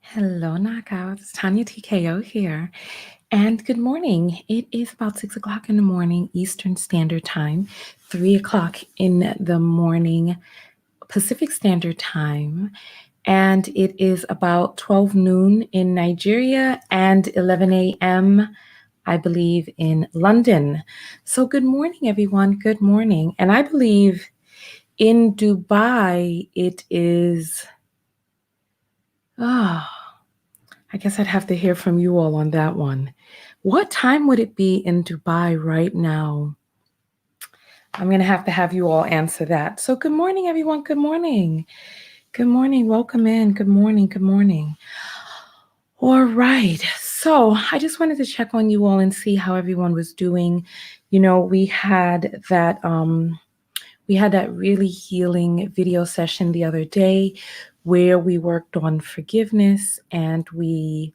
Hello, knockouts. It's Tanya TKO here. And good morning. It is about 6 o'clock in the morning, Eastern Standard Time, 3 o'clock in the morning, Pacific Standard Time. And it is about 12 noon in Nigeria and 11 a.m., I believe, in London. So good morning, everyone. Good morning. And I believe in Dubai, it is... I guess I'd have to hear from you all on that one. What time would it be in Dubai right now? I'm going to have you all answer that. So good morning, everyone. Good morning. Good morning. Welcome in. Good morning. Good morning. All right. So I just wanted to check on you all and see how everyone was doing. You know, we had that really healing video session the other day where we worked on forgiveness and we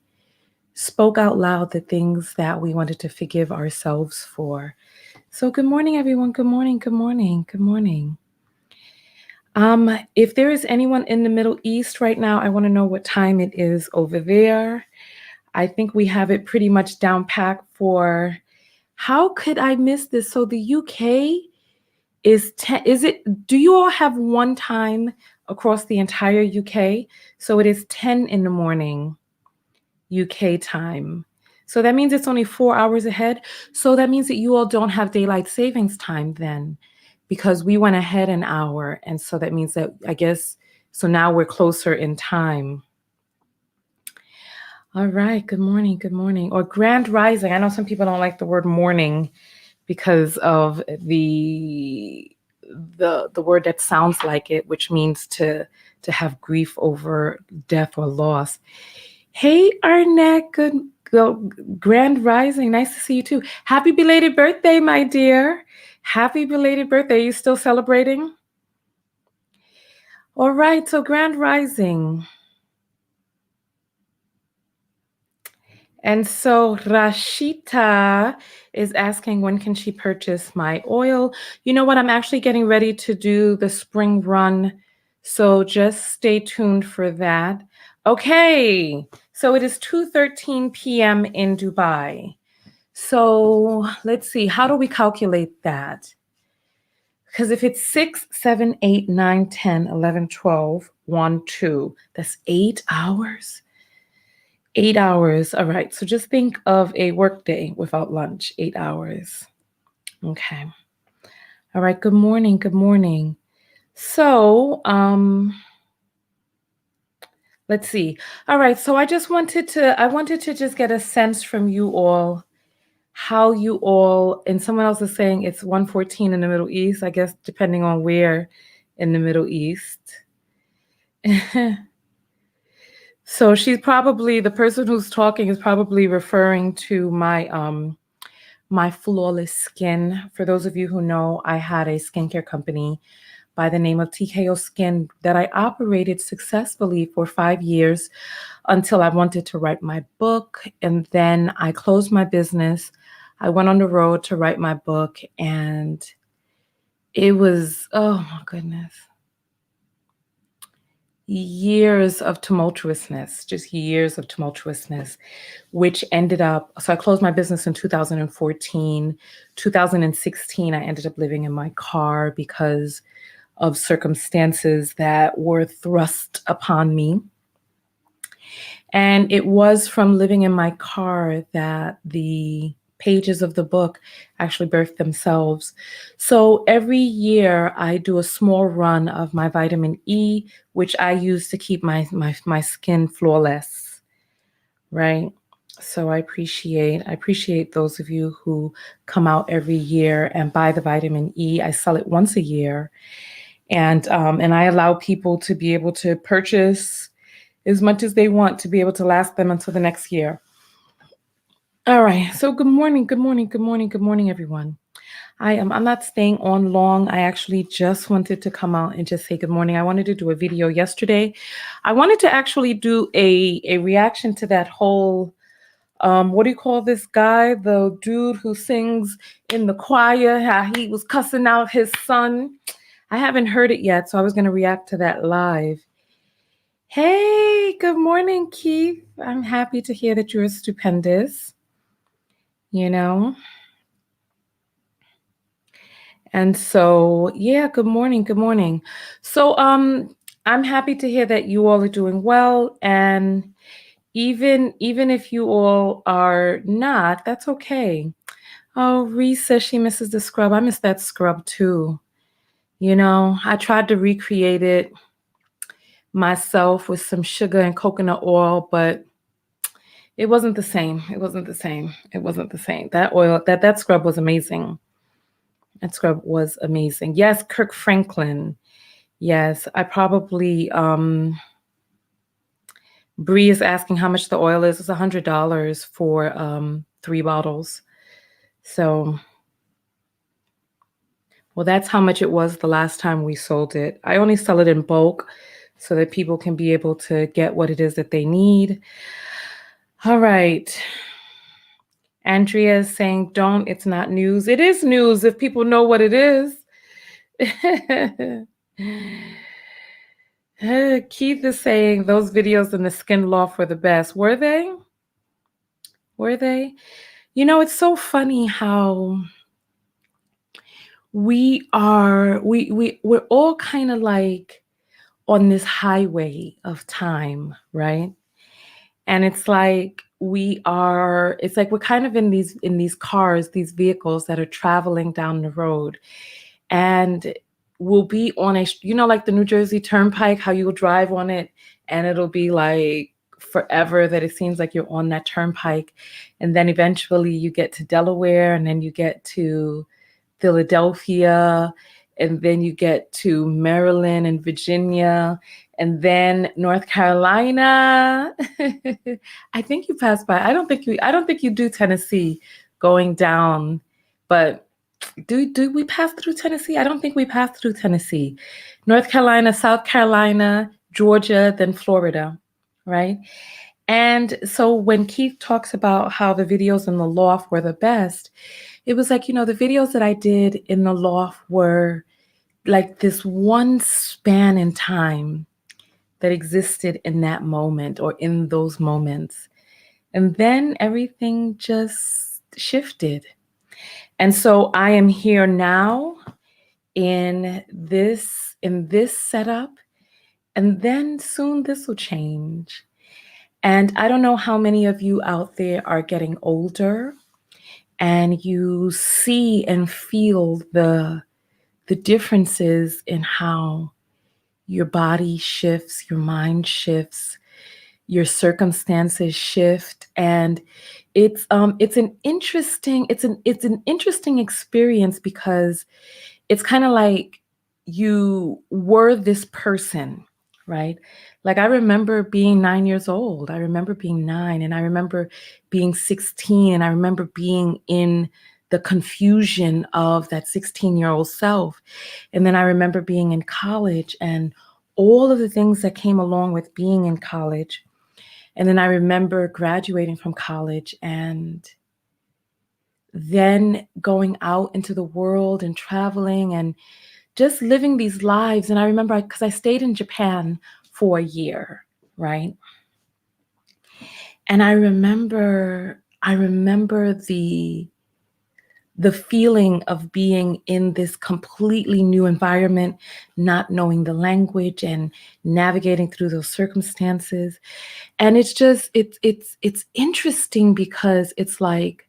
spoke out loud the things that we wanted to forgive ourselves for. So good morning, everyone. Good morning. Good morning. Good morning. If there is anyone in the Middle East right now, I want to know what time it is over there. I think we have it pretty much down packed for, how could I miss this? So the UK is 10, do you all have one time across the entire UK? So it is 10 in the morning. UK time. So that means it's only 4 hours ahead. So that means that you all don't have daylight savings time then, because we went ahead an hour. And so that means that, I guess, so now we're closer in time. All right. Good morning. Good morning. Or grand rising. I know some people don't like the word morning because of the word that sounds like it, which means to have grief over death or loss. Hey, Arnett, grand rising. Nice to see you too. Happy belated birthday, my dear. Happy belated birthday. Are you still celebrating? All right, so grand rising. And so Rashita is asking, when can she purchase my oil? You know what? I'm actually getting ready to do the spring run. So just stay tuned for that. Okay, so it is 2:13 p.m. in Dubai. So let's see, how do we calculate that? Because if it's 6, 7, 8, 9, 10, 11, 12, 1, 2, that's 8 hours. 8 hours. All right. So just think of a work day without lunch, 8 hours. Okay. All right. Good morning. Good morning. So, let's see. All right. So I wanted to just get a sense from you all, how you all, and someone else is saying it's 1:14 in the Middle East, I guess, depending on where in the Middle East. So she's probably, the person who's talking is probably referring to my flawless skin. For those of you who know, I had a skincare company by the name of TKO Skin that I operated successfully for 5 years until I wanted to write my book. And then I closed my business. I went on the road to write my book, and it was, oh my goodness, years of tumultuousness, just years of tumultuousness, which ended up, so I closed my business in 2014. 2016, I ended up living in my car because of circumstances that were thrust upon me. And it was from living in my car that the pages of the book actually birthed themselves. So every year I do a small run of my vitamin E, which I use to keep my skin flawless, right? So I appreciate those of you who come out every year and buy the vitamin E. I sell it once a year, and I allow people to be able to purchase as much as they want to be able to last them until the next year. All right. So good morning, everyone. I'm not staying on long. I actually just wanted to come out and just say good morning. I wanted to do a video yesterday. I wanted to actually do a reaction to that whole, what do you call this guy? The dude who sings in the choir, how he was cussing out his son. I haven't heard it yet, so I was going to react to that live. Hey, Good morning, Keith. I'm happy to hear that you're stupendous, you know. And so, yeah, good morning. Good morning. So, I'm happy to hear that you all are doing well. And even if you all are not, that's okay. Oh, Reese says she misses the scrub. I miss that scrub too. You know, I tried to recreate it myself with some sugar and coconut oil, but it wasn't the same. It wasn't the same. It wasn't the same. That oil, that scrub was amazing. That scrub was amazing. Yes, Kirk Franklin. Yes, I probably Bree is asking how much the oil is. It's $100 for 3 bottles. So, well, that's how much it was the last time we sold it. I only sell it in bulk so that people can be able to get what it is that they need. All right. Andrea is saying, don't, it's not news. It is news if people know what it is. Keith is saying those videos in the skin loft were the best. Were they? Were they? You know, it's so funny how we're all kind of like on this highway of time, right? And it's like it's like we're kind of in these cars, these vehicles that are traveling down the road. And we'll be on like the New Jersey Turnpike, how you'll drive on it and it'll be like forever that it seems like you're on that turnpike. And then eventually you get to Delaware, and then you get to Philadelphia, and then you get to Maryland and Virginia, and then North Carolina. I think you pass by. I don't think you do Tennessee going down, but do we pass through Tennessee? I don't think we passed through Tennessee. North Carolina, South Carolina, Georgia, then Florida, right? And so when Keith talks about how the videos in the loft were the best, it was like, the videos that I did in the loft were like this one span in time that existed in that moment or in those moments. And then everything just shifted. And so I am here now in this setup, and then soon this will change. And I don't know how many of you out there are getting older and you see and feel the differences in how your body shifts, your mind shifts, your circumstances shift, and it's an interesting experience because it's kind of like you were this person, right? Like I remember being 9 years old. I remember being 9, and I remember being 16, and I remember being in the confusion of that 16-year-old self. And then I remember being in college and all of the things that came along with being in college. And then I remember graduating from college and then going out into the world and traveling and just living these lives. And I remember because I stayed in Japan for a year, right? And I remember the feeling of being in this completely new environment, not knowing the language and navigating through those circumstances. And it's just, it's interesting because it's like,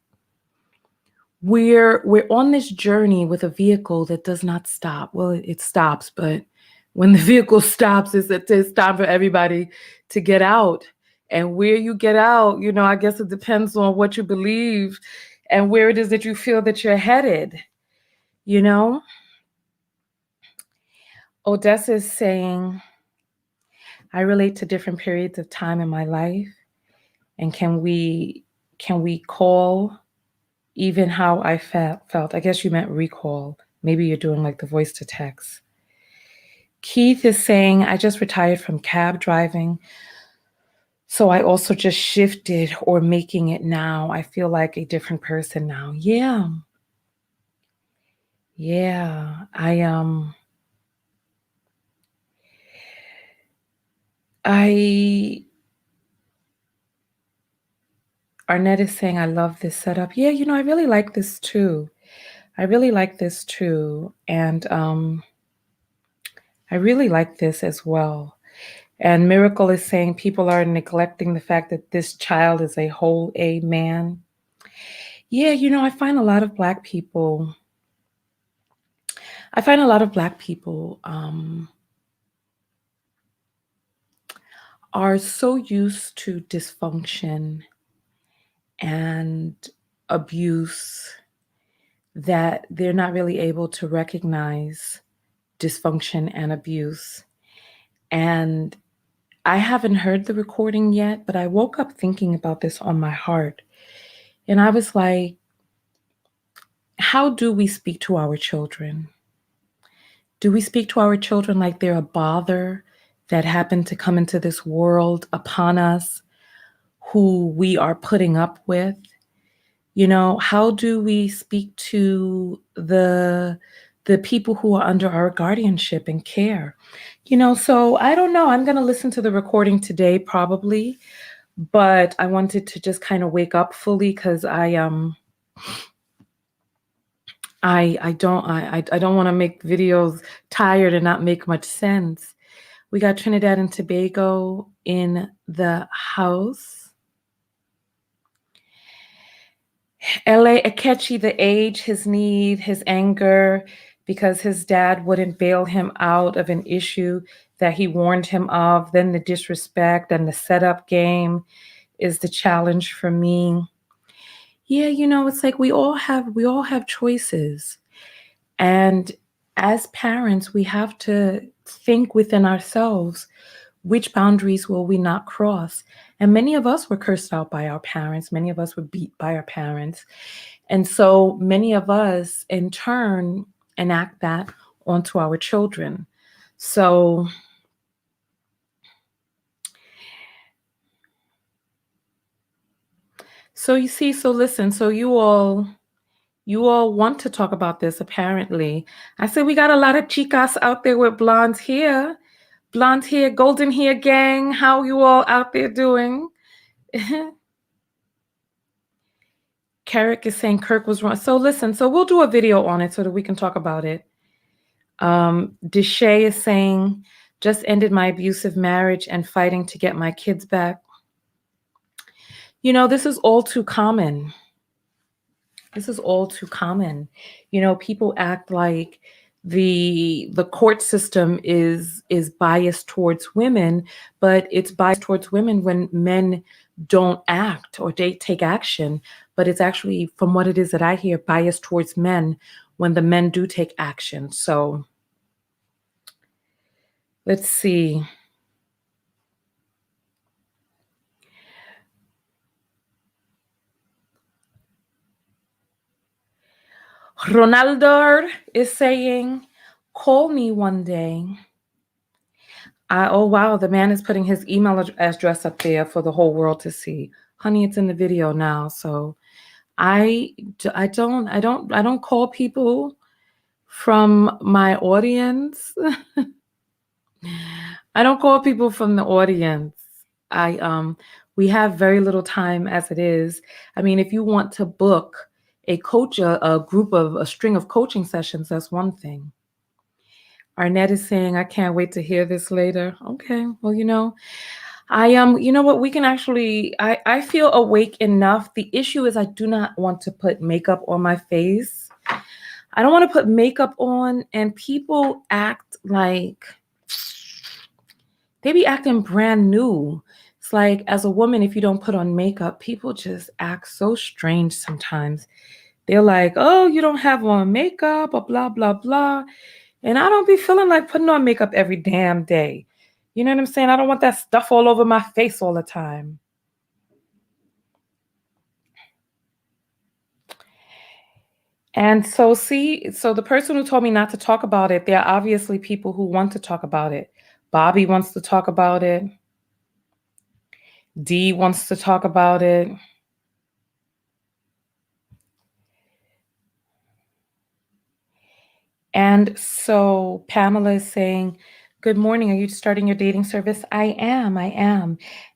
we're on this journey with a vehicle that does not stop. Well, it stops, but when the vehicle stops, it's time for everybody to get out. And where you get out, I guess it depends on what you believe and where it is that you feel that you're headed, Odessa is saying, I relate to different periods of time in my life. And can we call even how I felt? I guess you meant recall. Maybe you're doing like the voice to text. Keith is saying, I just retired from cab driving. So I also just shifted or making it now. I feel like a different person now. Yeah. Yeah. I Arnett is saying, I love this setup. Yeah, I really like this too. I really like this too. And I really like this as well. And Miracle is saying people are neglecting the fact that this child is a whole A man. Yeah, I find a lot of Black people. I find a lot of Black people are so used to dysfunction and abuse that they're not really able to recognize dysfunction and abuse. And I haven't heard the recording yet, but I woke up thinking about this on my heart. And I was like, how do we speak to our children? Do we speak to our children like they're a bother that happened to come into this world upon us, who we are putting up with? How do we speak to the people who are under our guardianship and care? So I don't know. I'm going to listen to the recording today probably, but I wanted to just kind of wake up fully because I don't want to make videos tired and not make much sense. We got Trinidad and Tobago in the house. L.A. Akechi, the age, his need, his anger, because his dad wouldn't bail him out of an issue that he warned him of. Then the disrespect and the setup game is the challenge for me. Yeah, it's like we all have choices. And as parents, we have to think within ourselves, which boundaries will we not cross? And many of us were cursed out by our parents. Many of us were beat by our parents. And so many of us, in turn, enact that onto our children. So you see, so listen, so you all want to talk about this, apparently. I said we got a lot of chicas out there with blonde hair, golden hair gang. How you all out there doing? Carrick is saying Kirk was wrong. So listen, so we'll do a video on it so that we can talk about it. Deshay is saying, just ended my abusive marriage and fighting to get my kids back. This is all too common. People act like the court system is biased towards women, but it's biased towards women when men don't act or they take action. But it's actually, from what it is that I hear, biased towards men when the men do take action. So let's see. Ronaldo is saying, call me one day. Oh, wow. The man is putting his email address up there for the whole world to see. Honey, it's in the video now. So I don't call people from my audience. I don't call people from the audience. We have very little time as it is. I mean, if you want to book a coach, a string of coaching sessions, that's one thing. Arnett is saying, I can't wait to hear this later. Okay, well, I you know what, we can actually, I feel awake enough. The issue is I do not want to put makeup on my face. I don't want to put makeup on, and people act like they be acting brand new. It's like, as a woman, if you don't put on makeup, people just act so strange sometimes. They're like, oh, you don't have on makeup or blah, blah, blah. And I don't be feeling like putting on makeup every damn day. You know what I'm saying? I don't want that stuff all over my face all the time. And so the person who told me not to talk about it, there are obviously people who want to talk about it. Bobby wants to talk about it. Dee wants to talk about it. And so Pamela is saying, Good morning. Are you starting your dating service? I am.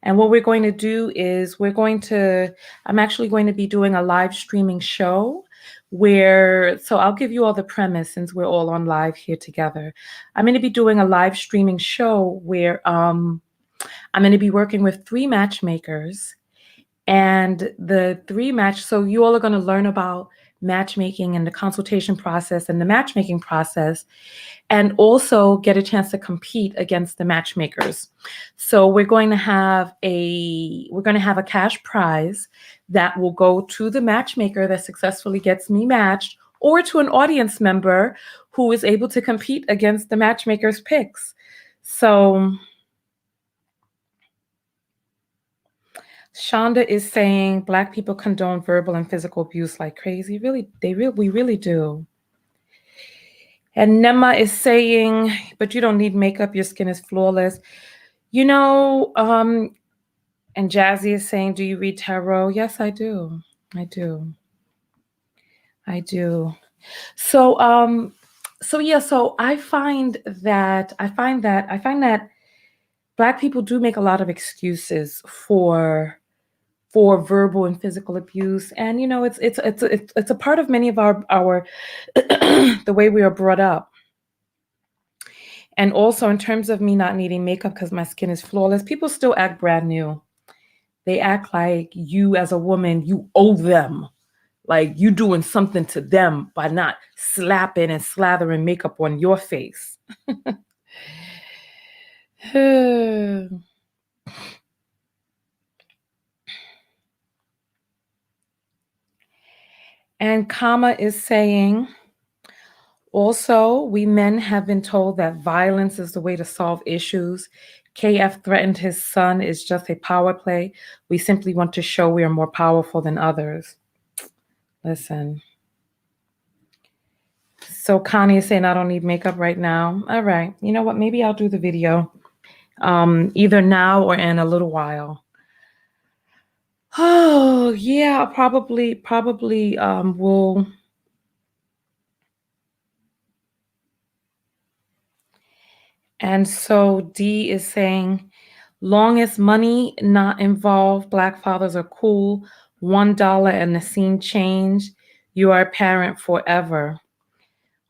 And what we're going to do is I'm actually going to be doing a live streaming show so I'll give you all the premise since we're all on live here together. I'm going to be doing a live streaming show where I'm going to be working with 3 matchmakers, and so you all are going to learn about matchmaking and the consultation process and the matchmaking process, and also get a chance to compete against the matchmakers. So we're going to have a cash prize that will go to the matchmaker that successfully gets me matched, or to an audience member who is able to compete against the matchmaker's picks. So Shonda is saying Black people condone verbal and physical abuse like crazy. We really do. And Nema is saying, but you don't need makeup, your skin is flawless. And Jazzy is saying, do you read tarot? Yes, I do. I do. So I find that Black people do make a lot of excuses for verbal and physical abuse, and it's a part of many of our the way we are brought up. And also, in terms of me not needing makeup because my skin is flawless, people still act brand new. They act like you, as a woman, you owe them, like you doing something to them by not slapping and slathering makeup on your face. And Kama is saying, also, we men have been told that violence is the way to solve issues. KF threatened his son is just a power play. We simply want to show we are more powerful than others. Listen. So Connie is saying, I don't need makeup right now. All right. You know what? Maybe I'll do the video either now or in a little while. Oh, yeah, probably will. And so D is saying, long as money not involved, Black fathers are cool. $1 and the scene change. You are a parent forever.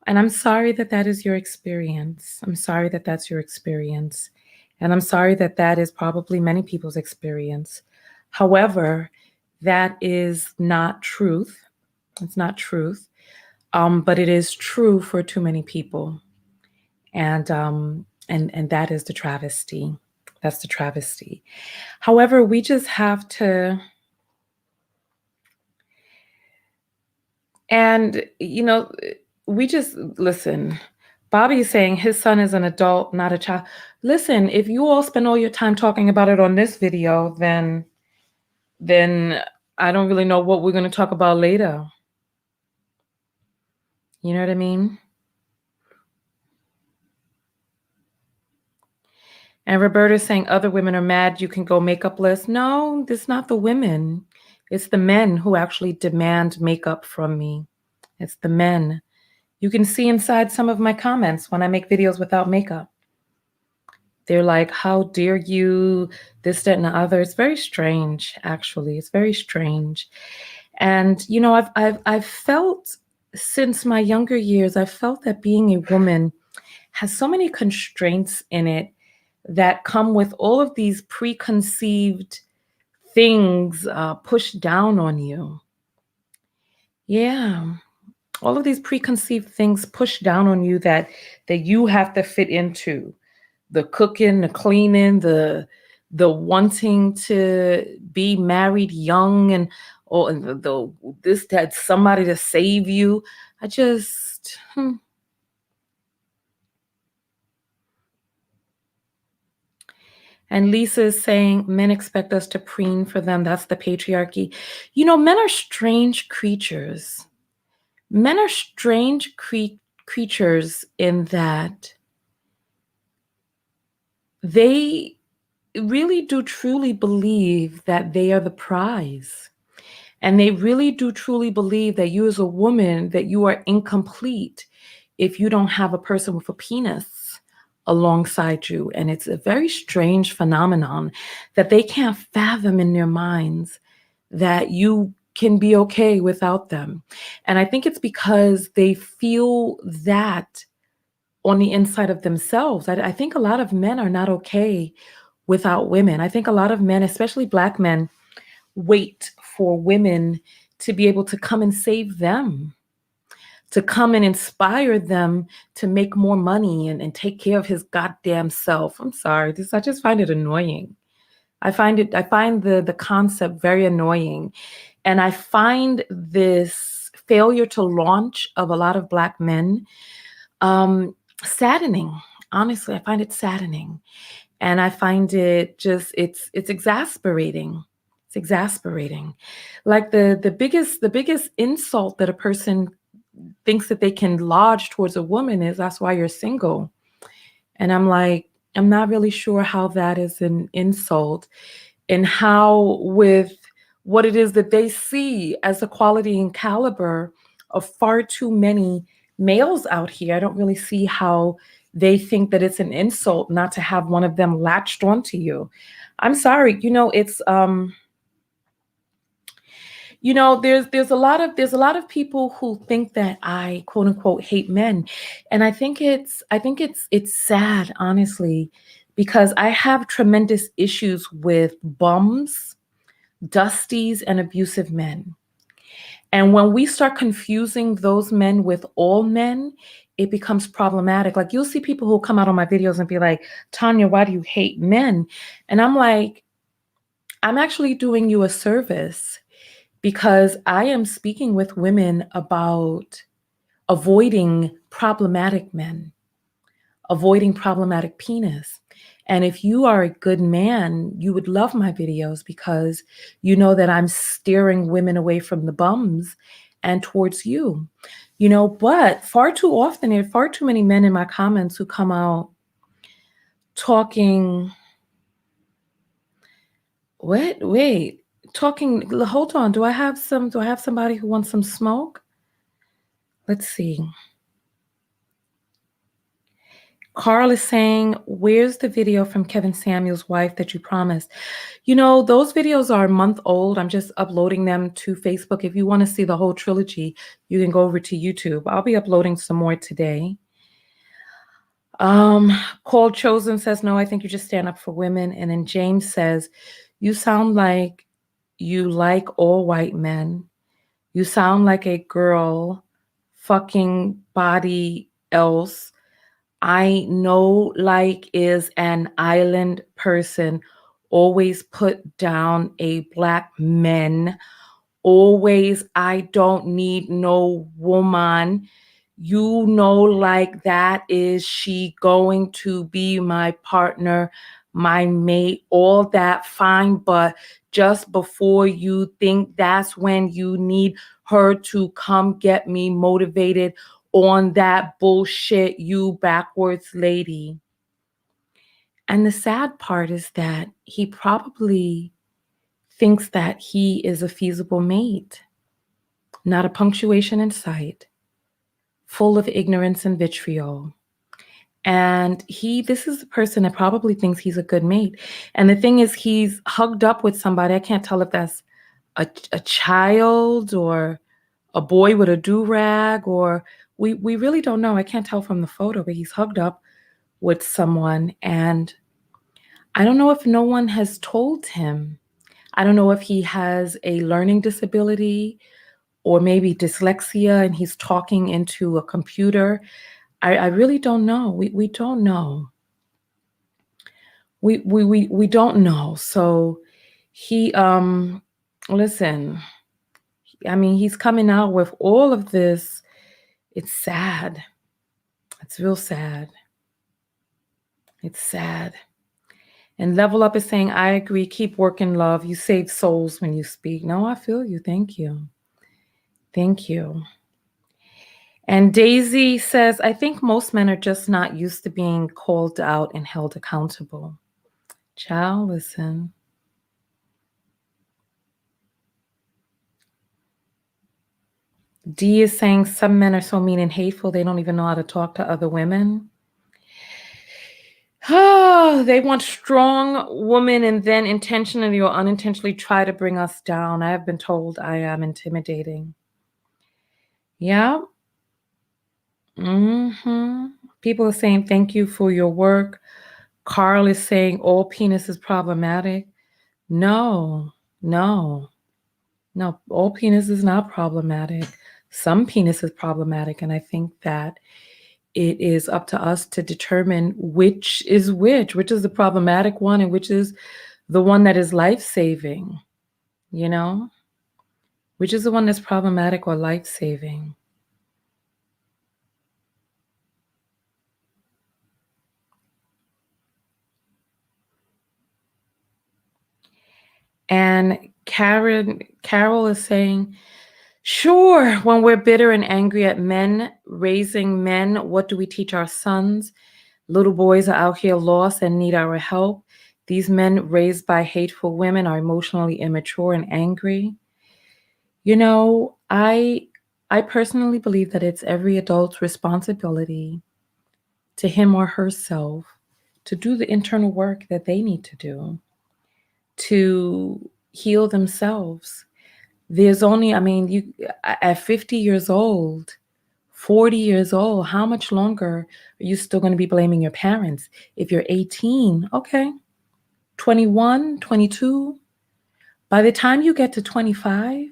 And I'm sorry that is your experience. I'm sorry that that's your experience. And I'm sorry that is probably many people's experience. However, that is not truth. It's not truth. But it is true for too many people. And that is the travesty. That's the travesty. However, we just have to, and we just listen. Bobby is saying his son is an adult, not a child. Listen, if you all spend all your time talking about it on this video, then I don't really know what we're going to talk about later. You know what I mean? And Roberta's saying other women are mad you can go makeupless. No, it's not the women. It's the men who actually demand makeup from me. It's the men. You can see inside some of my comments when I make videos without makeup. They're like, how dare you, this, that, and the other. It's very strange, actually. It's very strange. And, I've felt since my younger years, I've felt that being a woman has so many constraints in it that come with all of these preconceived things pushed down on you. Yeah. All of these preconceived things pushed down on you that you have to fit into. The cooking, the cleaning, the wanting to be married young, and the this, that, somebody to save you. And Lisa is saying, men expect us to preen for them. That's the patriarchy. Men are strange creatures. Men are strange creatures in that they really do truly believe that they are the prize. And they really do truly believe that you as a woman, that you are incomplete if you don't have a person with a penis alongside you. And it's a very strange phenomenon that they can't fathom in their minds that you can be okay without them. And I think it's because they feel that on the inside of themselves. I think a lot of men are not okay without women. I think a lot of men, especially Black men, wait for women to be able to come and save them, to come and inspire them to make more money and take care of his goddamn self. I'm sorry. I just find it annoying. I find the concept very annoying. And I find this failure to launch of a lot of Black men saddening. Honestly, I find it saddening. And I find it just it's exasperating. It's exasperating. Like the biggest insult that a person thinks that they can lodge towards a woman is, that's why you're single. And I'm like, I'm not really sure how that is an insult, and how with what it is that they see as the quality and caliber of far too many males out here. I don't really see how they think that it's an insult not to have one of them latched onto you. I'm sorry, it's there's a lot of people who think that I quote unquote hate men, and I think it's sad, honestly, because I have tremendous issues with bums, dusties, and abusive men. And when we start confusing those men with all men, it becomes problematic. Like, you'll see people who come out on my videos and be like, Tanya, why do you hate men? And I'm like, I'm actually doing you a service, because I am speaking with women about avoiding problematic men, avoiding problematic penis. And if you are a good man, you would love my videos, because you know that I'm steering women away from the bums and towards you. But far too often, there are far too many men in my comments who come out talking, wait, talking, hold on, do I have somebody who wants some smoke? Let's see. Carl is saying, where's the video from Kevin Samuel's wife that you promised? Those videos are a month old. I'm just uploading them to Facebook. If you want to see the whole trilogy, you can go over to YouTube. I'll be uploading some more today. Called Chosen says, no, I think you just stand up for women. And then James says, you sound like you like all white men. You sound like a girl fucking body else. I know like is an island person, always put down a Black man, always I don't need no woman. Like that is she going to be my partner, my mate, all that fine, but just before you think that's when you need her to come get me motivated on that bullshit, you backwards lady. And the sad part is that he probably thinks that he is a feasible mate, not a punctuation in sight, full of ignorance and vitriol. And this is the person that probably thinks he's a good mate. And the thing is, he's hugged up with somebody. I can't tell if that's a child or a boy with a do-rag, or we really don't know. I can't tell from the photo, but he's hugged up with someone. And I don't know if no one has told him. I don't know if he has a learning disability or maybe dyslexia and he's talking into a computer. I really don't know. We don't know. We don't know. So he listen, I mean, he's coming out with all of this. It's sad. It's real sad. It's sad. And Level Up is saying, I agree. Keep working, love. You save souls when you speak. No, I feel you. Thank you. Thank you. And Daisy says, I think most men are just not used to being called out and held accountable. Child, listen. D is saying some men are so mean and hateful, they don't even know how to talk to other women. Oh, they want strong women and then intentionally or unintentionally try to bring us down. I have been told I am intimidating. Yeah. People are saying thank you for your work. Carl is saying all penis is problematic. No, no, no. All penis is not problematic. Some penis is problematic. And I think that it is up to us to determine which is which is the problematic one and which is the one that is life-saving, you know? Which is the one that's problematic or life-saving. And Carol is saying, sure, when we're bitter and angry at men, raising men, what do we teach our sons? Little boys are out here lost and need our help. These men raised by hateful women are emotionally immature and angry. You know, I personally believe that it's every adult's responsibility to him or herself to do the internal work that they need to do to heal themselves. There's only, I mean, you at 50 years old, 40 years old, how much longer are you still going to be blaming your parents? If you're 18, okay, 21, 22, by the time you get to 25,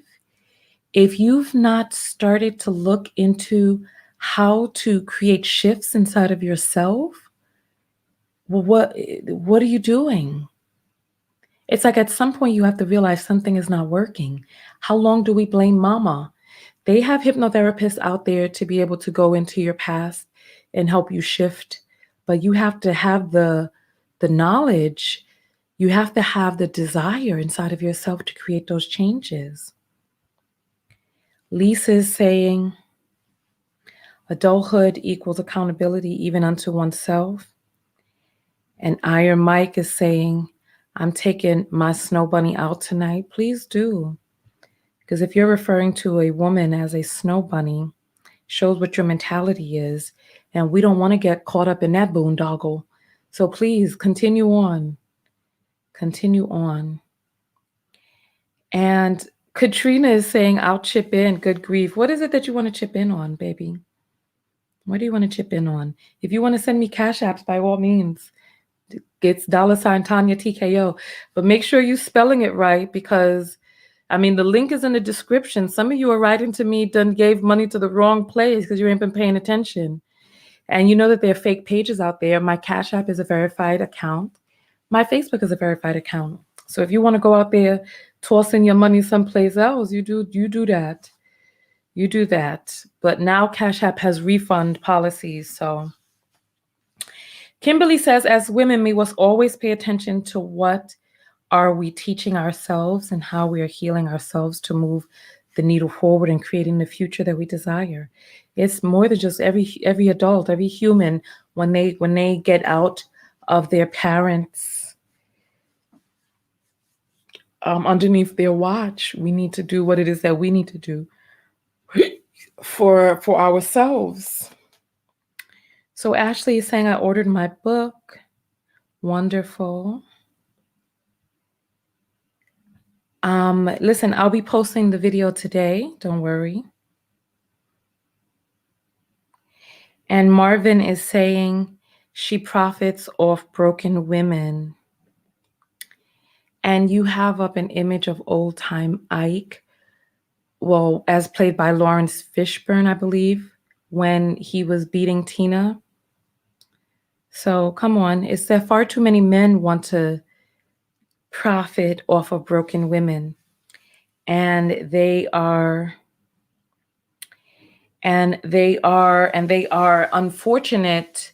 if you've not started to look into how to create shifts inside of yourself, well, what are you doing? It's like at some point you have to realize something is not working. How long do we blame mama? They have hypnotherapists out there to be able to go into your past and help you shift, but you have to have the knowledge. You have to have the desire inside of yourself to create those changes. Lisa is saying, adulthood equals accountability even unto oneself. And Iron Mike is saying, I'm taking my snow bunny out tonight. Please do. Because if you're referring to a woman as a snow bunny, shows what your mentality is. And we don't want to get caught up in that boondoggle. So please continue on. Continue on. And Katrina is saying, I'll chip in. Good grief. What is it that you want to chip in on, baby? What do you want to chip in on? If you want to send me cash apps, by all means, it's $ Tanya TKO. But make sure you're spelling it right because, I mean, the link is in the description. Some of you are writing to me, done gave money to the wrong place because you ain't been paying attention. And you know that there are fake pages out there. My Cash App is a verified account. My Facebook is a verified account. So if you want to go out there tossing your money someplace else, you do that. You do that. But now Cash App has refund policies. So Kimberly says, as women, we must always pay attention to what are we teaching ourselves and how we are healing ourselves to move the needle forward and creating the future that we desire. It's more than just every adult, every human, when they get out of their parents' underneath their watch, we need to do what it is that we need to do for ourselves. So Ashley is saying, I ordered my book. Wonderful. Listen, I'll be posting the video today. Don't worry. And Marvin is saying she profits off broken women. And you have up an image of old time Ike, well, as played by Lawrence Fishburne, I believe, when he was beating Tina. So come on, it's that far too many men want to profit off of broken women. And they are unfortunate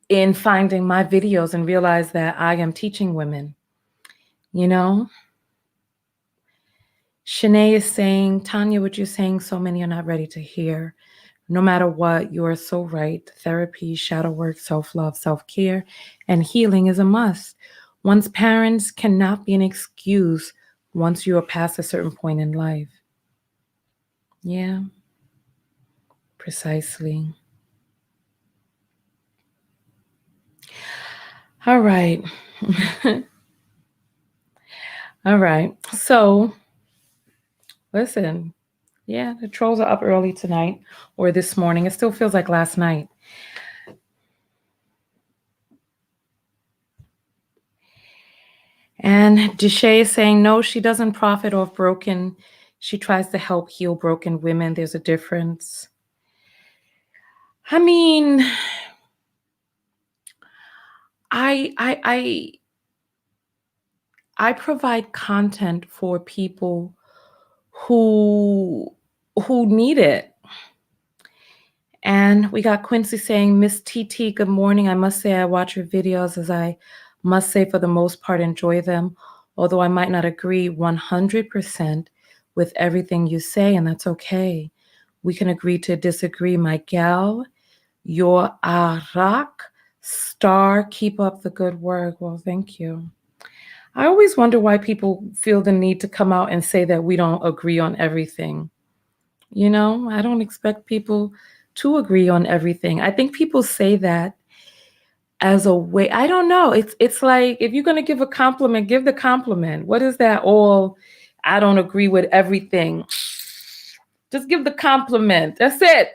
in finding my videos and realize that I am teaching women, you know? Shanae is saying, Tanya, what you're saying, so many are not ready to hear. No matter what, you are so right. Therapy, shadow work, self-love, self-care, and healing is a must. One's parents cannot be an excuse once you are past a certain point in life. Yeah, precisely. All right. All right. So, listen. Yeah, the trolls are up early tonight or this morning. It still feels like last night. And Deshay is saying, no, she doesn't profit off broken. She tries to help heal broken women. There's a difference. I mean, I provide content for people who need it. And we got Quincy saying, Miss TT, good morning. I must say I watch your videos, as I must say for the most part enjoy them, although I might not agree 100% with everything you say, and that's okay. We can agree to disagree, my gal. You're a rock star. Keep up the good work. Well, thank you. I always wonder why people feel the need to come out and say that we don't agree on everything. You know, I don't expect people to agree on everything. I think people say that as a way, I don't know. It's like, if you're going to give a compliment, give the compliment. What is that all, I don't agree with everything? Just give the compliment. That's it.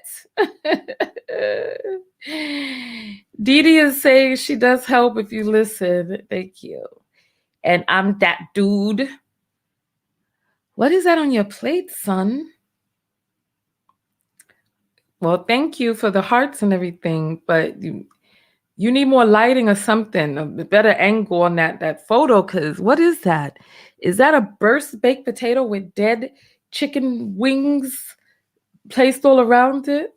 Dee Dee is saying she does help if you listen. Thank you. And I'm that dude. What is that on your plate, son? Well, thank you for the hearts and everything, but you need more lighting or something, a better angle on that photo, because what is that? Is that a burst baked potato with dead chicken wings placed all around it?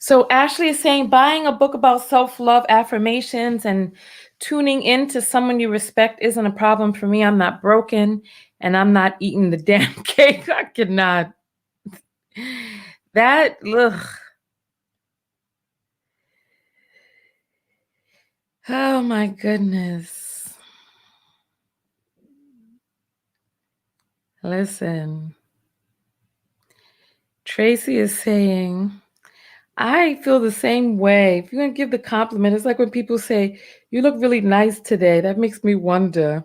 So Ashley is saying, buying a book about self-love, affirmations, and tuning into someone you respect isn't a problem for me. I'm not broken, and I'm not eating the damn cake. I cannot. That, ugh. Oh my goodness. Listen. Tracy is saying, I feel the same way. If you're going to give the compliment, it's like when people say, you look really nice today. That makes me wonder.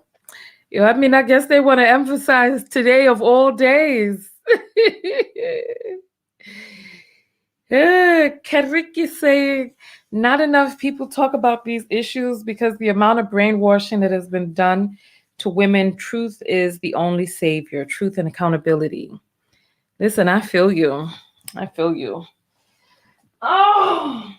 You know, I mean, I guess they want to emphasize today of all days. Kenrick is saying, not enough people talk about these issues because the amount of brainwashing that has been done to women. Truth is the only savior. Truth and accountability. Listen, I feel you. I feel you. Oh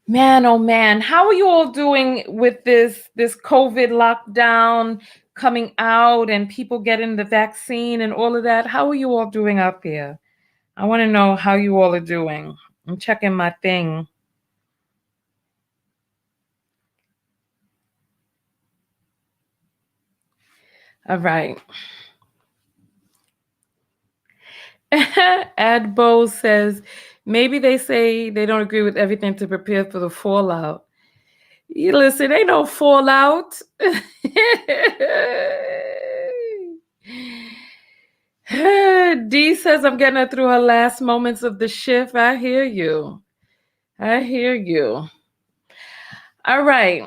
man, how are you all doing with this COVID lockdown coming out and people getting the vaccine and all of that? How are you all doing out there? I want to know how you all are doing. I'm checking my thing. All right. Adbo says, maybe they say they don't agree with everything to prepare for the fallout. You listen, ain't no fallout. D says, I'm getting her through her last moments of the shift. I hear you. I hear you. All right.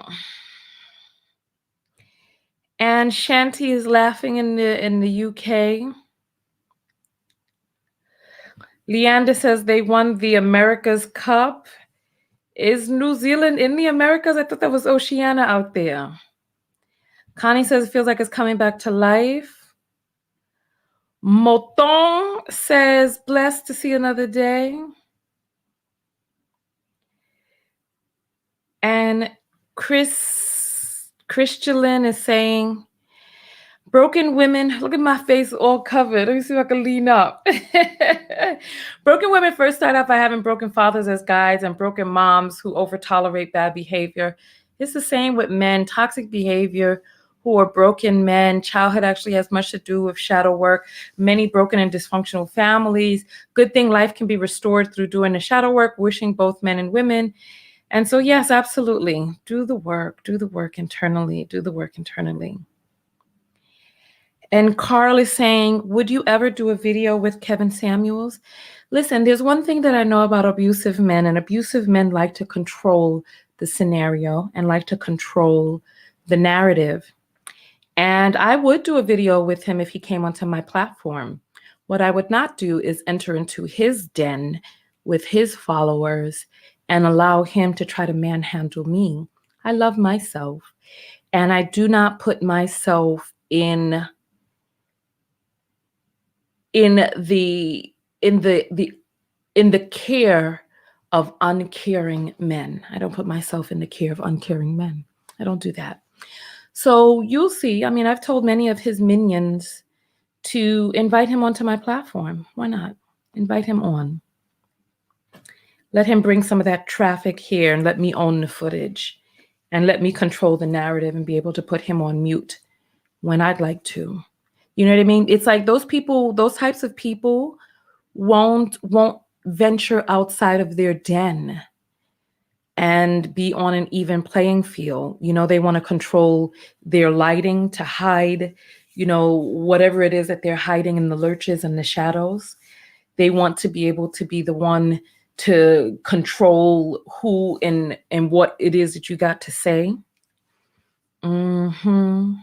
And Shanti is laughing in the UK. Leander says they won the America's Cup. Is New Zealand in the Americas? I thought that was Oceania out there. Connie says it feels like it's coming back to life. Moton says blessed to see another day. And Christian is saying, broken women, look at my face all covered. Let me see if I can lean up. Broken women first start out by having broken fathers as guides and broken moms who over-tolerate bad behavior. It's the same with men. Toxic behavior, who are broken men. Childhood actually has much to do with shadow work. Many broken and dysfunctional families. Good thing life can be restored through doing the shadow work, wishing both men and women. And so, yes, absolutely. Do the work internally. Do the work internally. And Carl is saying, would you ever do a video with Kevin Samuels? Listen, there's one thing that I know about abusive men, and abusive men like to control the scenario and like to control the narrative. And I would do a video with him if he came onto my platform. What I would not do is enter into his den with his followers and allow him to try to manhandle me. I love myself, and I do not put myself in the care of uncaring men. I don't put myself in the care of uncaring men. I don't do that. So you'll see. I mean, I've told many of his minions to invite him onto my platform. Why not? Invite him on. Let him bring some of that traffic here and let me own the footage and let me control the narrative and be able to put him on mute when I'd like to. You know what I mean? It's like those people, those types of people won't venture outside of their den and be on an even playing field. You know, they want to control their lighting to hide, you know, whatever it is that they're hiding in the lurches and the shadows. They want to be able to be the one to control who and what it is that you got to say. Mm-hmm.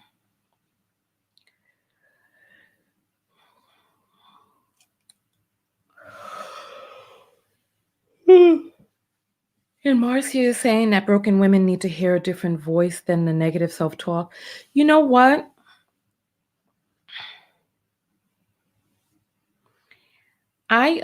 And Marcia is saying that broken women need to hear a different voice than the negative self-talk. You know what? I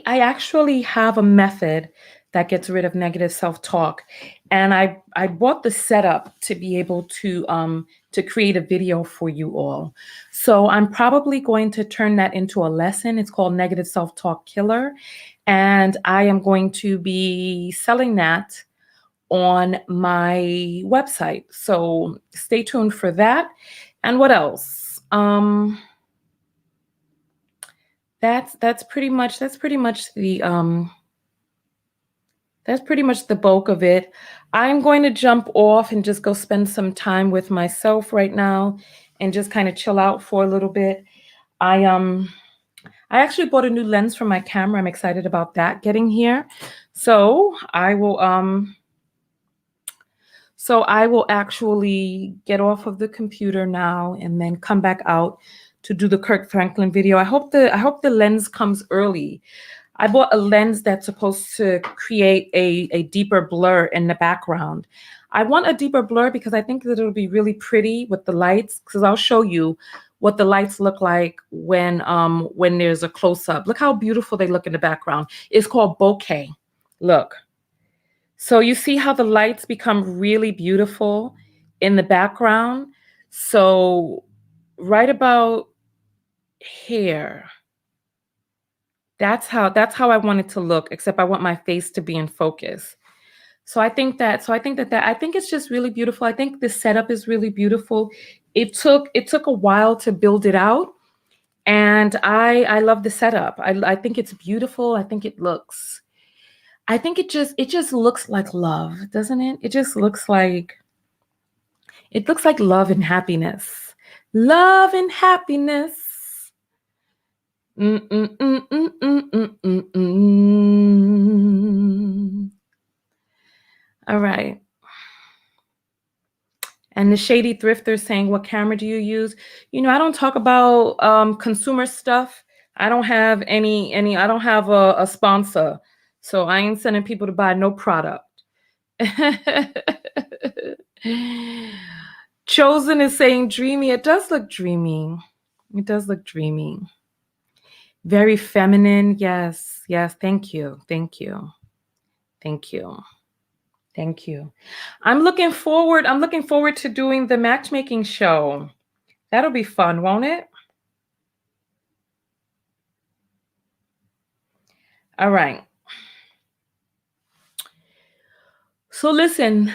actually have a method that gets rid of negative self-talk, and I bought the setup to be able to create a video for you all. So I'm probably going to turn that into a lesson. It's called Negative Self-Talk Killer, and I am going to be selling that on my website. So stay tuned for that. And what else? That's pretty much the bulk of it. I'm going to jump off and just go spend some time with myself right now and just kind of chill out for a little bit. I actually bought a new lens for my camera. I'm excited about that getting here. So I will actually get off of the computer now and then come back out to do the Kirk Franklin video. I hope the lens comes early. I bought a lens that's supposed to create a deeper blur in the background. I want a deeper blur because I think that it'll be really pretty with the lights, because I'll show you what the lights look like when there's a close-up. Look how beautiful they look in the background. It's called bokeh. Look. So you see how the lights become really beautiful in the background? So right about here, that's how I want it to look, except I want my face to be in focus. I think it's just really beautiful. I think the setup is really beautiful. It took a while to build it out, and I love the setup. I think it's beautiful. I think it just looks like love, doesn't it? It looks like love and happiness. Love and happiness. All right. And the Shady Thrifter saying, what camera do you use? You know, I don't talk about consumer stuff. I don't have I don't have a sponsor. So I ain't sending people to buy no product. Chosen is saying dreamy. It does look dreamy. It does look dreamy. Very feminine. Yes. Yes. Thank you. Thank you. Thank you. Thank you. I'm looking forward to doing the matchmaking show. That'll be fun, won't it? All right. So listen.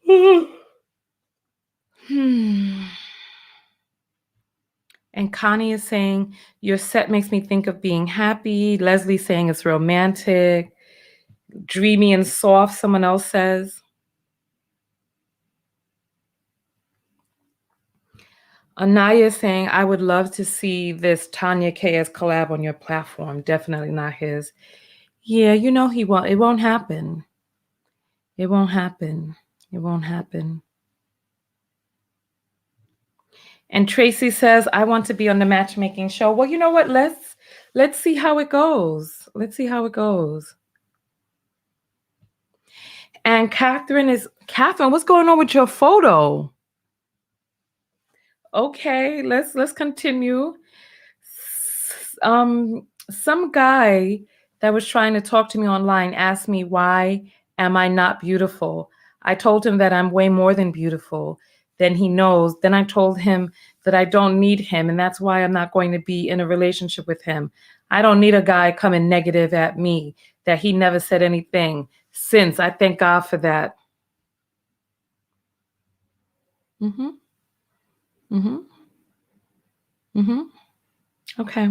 And And Connie is saying, your set makes me think of being happy. Leslie saying it's romantic. Dreamy and soft, someone else says. Anaya saying, I would love to see this Tanya KS collab on your platform. Definitely not his. Yeah, you know he won't. It won't happen. It won't happen. It won't happen. And Tracy says, I want to be on the matchmaking show. Well, you know what? Let's see how it goes. Let's see how it goes. And Catherine, what's going on with your photo? Okay, let's continue. Some guy that was trying to talk to me online asked me, why am I not beautiful? I told him that I'm way more than beautiful than he knows. Then I told him that I don't need him, and that's why I'm not going to be in a relationship with him. I don't need a guy coming negative at me that he never said anything since. I thank God for that. Mm-hmm. Mm-hmm. Mm-hmm. Okay.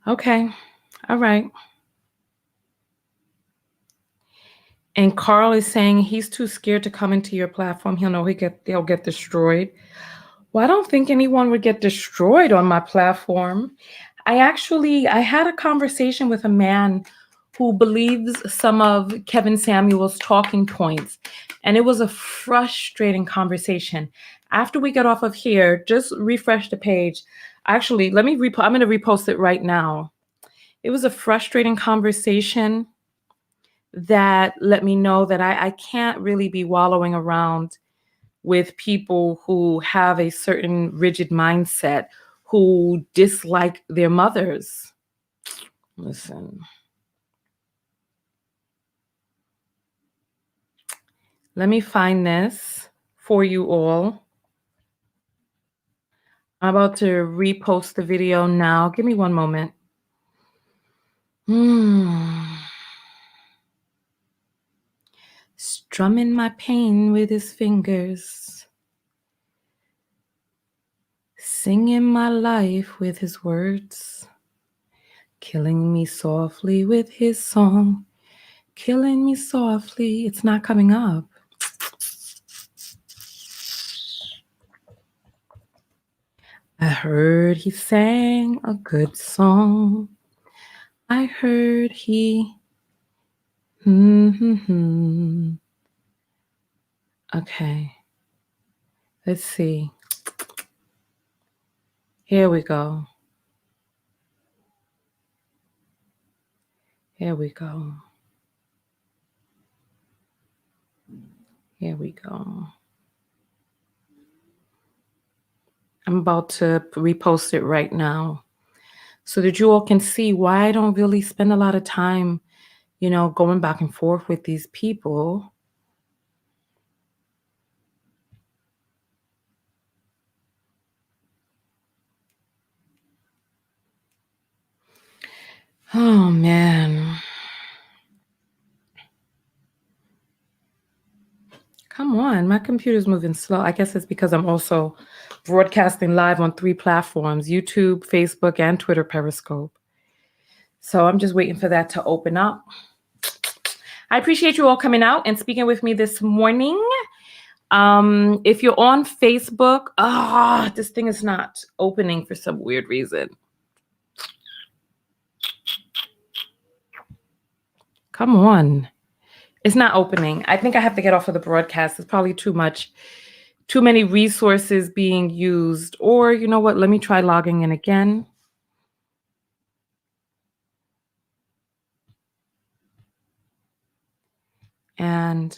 Okay. All right. And Carl is saying he's too scared to come into your platform. He'll know he'll get destroyed. Well, I don't think anyone would get destroyed on my platform. I had a conversation with a man who believes some of Kevin Samuel's talking points, and it was a frustrating conversation. After we get off of here, just refresh the page. Actually, I'm going to repost it right now. It was a frustrating conversation that let me know that I can't really be wallowing around with people who have a certain rigid mindset, who dislike their mothers. Listen, let me find this for you all. I'm about to repost the video now. Give me one moment. Strumming my pain with his fingers, singing my life with his words, killing me softly with his song, killing me softly. It's not coming up. I heard he sang a good song. I heard he. Okay. Let's see. Here we go. Here we go. Here we go. I'm about to repost it right now so that you all can see why I don't really spend a lot of time, going back and forth with these people. Oh, man. Come on, my computer's moving slow. I guess it's because I'm also broadcasting live on 3 platforms, YouTube, Facebook, and Twitter Periscope. So I'm just waiting for that to open up. I appreciate you all coming out and speaking with me this morning. If you're on Facebook, this thing is not opening for some weird reason. Come on. It's not opening. I think I have to get off of the broadcast. It's probably too many resources being used. Or you know what? Let me try logging in again. And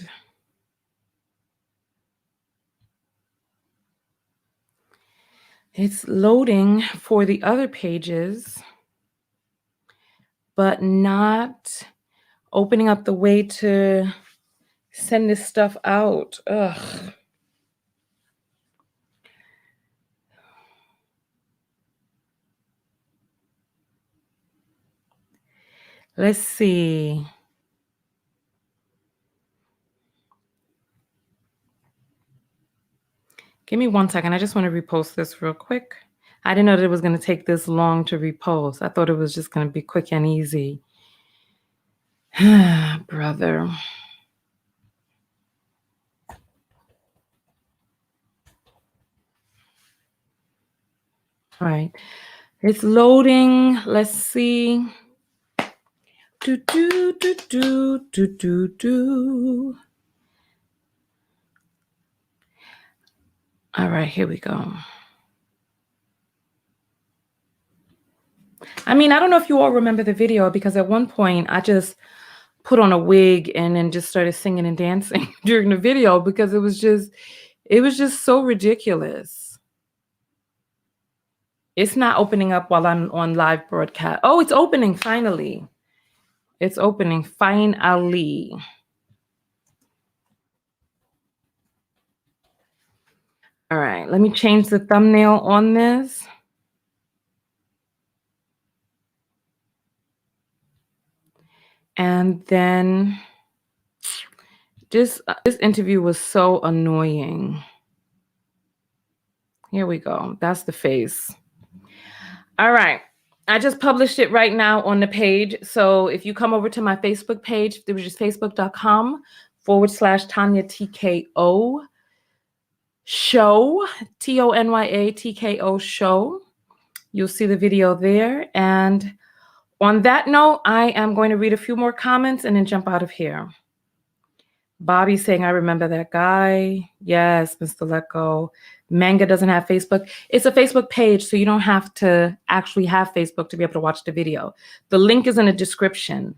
it's loading for the other pages, but not opening up the way to send this stuff out. Ugh. Let's see. Give me 1 second. I just want to repost this real quick. I didn't know that it was going to take this long to repost. I thought it was just going to be quick and easy. Brother. All right. It's loading. Let's see. Do, do, do, do, do, do, do. All right, here we go. I mean, I don't know if you all remember the video, because at one point I just put on a wig and then just started singing and dancing during the video, because it was just so ridiculous. It's not opening up while I'm on live broadcast. Oh, it's opening finally. It's opening finally. All right, let me change the thumbnail on this. And then this interview was so annoying. Here we go. That's the face. All right. I just published it right now on the page. So if you come over to my Facebook page, which is facebook.com/Tanya TKO show, Tonya TKO show, you'll see the video there. And on that note, I am going to read a few more comments and then jump out of here. Bobby saying, I remember that guy. Yes, Mr. Let Go. Manga doesn't have Facebook. It's a Facebook page, so you don't have to actually have Facebook to be able to watch the video. The link is in the description.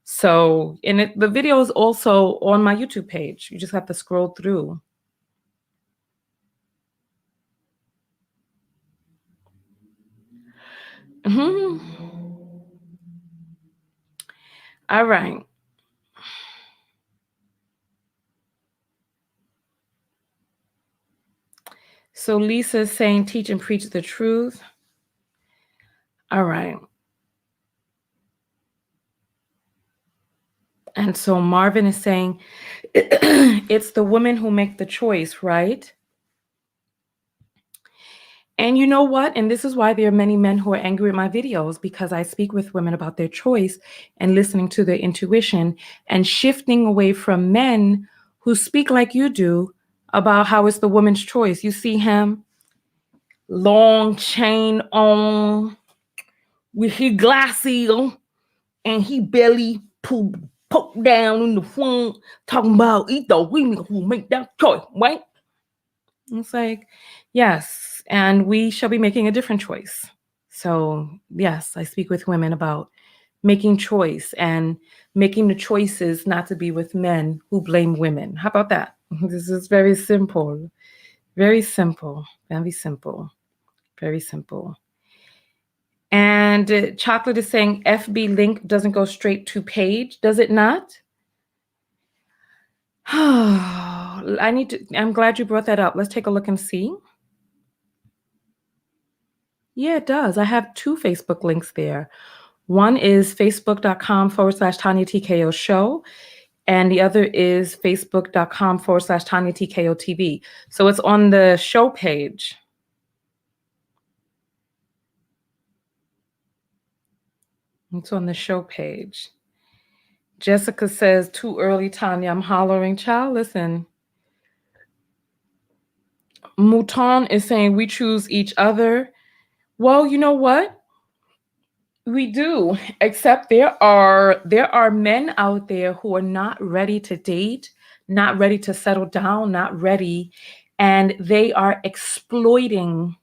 So, the video is also on my YouTube page. You just have to scroll through. All right. So Lisa's saying, teach and preach the truth. All right. And so Marvin is saying, it's the women who make the choice, right? And you know what? And this is why there are many men who are angry at my videos, because I speak with women about their choice and listening to their intuition and shifting away from men who speak like you do about how it's the woman's choice. You see him, long chain on, with his glasses on, and he belly poke down in the front, talking about it's the women who make that choice, right? It's like, yes, and we shall be making a different choice. So yes, I speak with women about making choice and making the choices not to be with men who blame women. How about that? This is very simple. Very simple. Very simple. Very simple. And Chocolate is saying FB link doesn't go straight to page. Does it not? I'm glad you brought that up. Let's take a look and see. Yeah, it does. I have 2 Facebook links there. One is facebook.com/Tanya TKO show. And the other is facebook.com/Tanya TKO TV. So it's on the show page. It's on the show page. Jessica says, too early, Tanya. I'm hollering. Child, listen. Mouton is saying we choose each other. Well, you know what? We do, except there are men out there who are not ready to date, not ready to settle down, not ready, and they are exploiting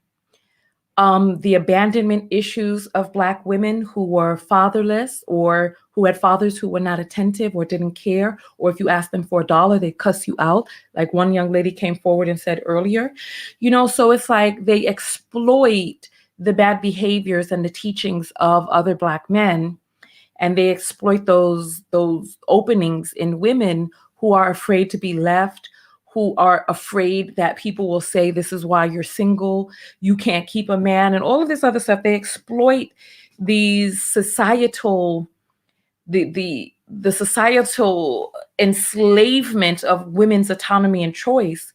the abandonment issues of Black women who were fatherless, or who had fathers who were not attentive or didn't care, or if you asked them for $1, they cuss you out, like one young lady came forward and said earlier. So it's like they exploit the bad behaviors and the teachings of other Black men, and they exploit those openings in women who are afraid to be left, who are afraid that people will say, this is why you're single, you can't keep a man, and all of this other stuff. They exploit these societal, the societal enslavement of women's autonomy and choice.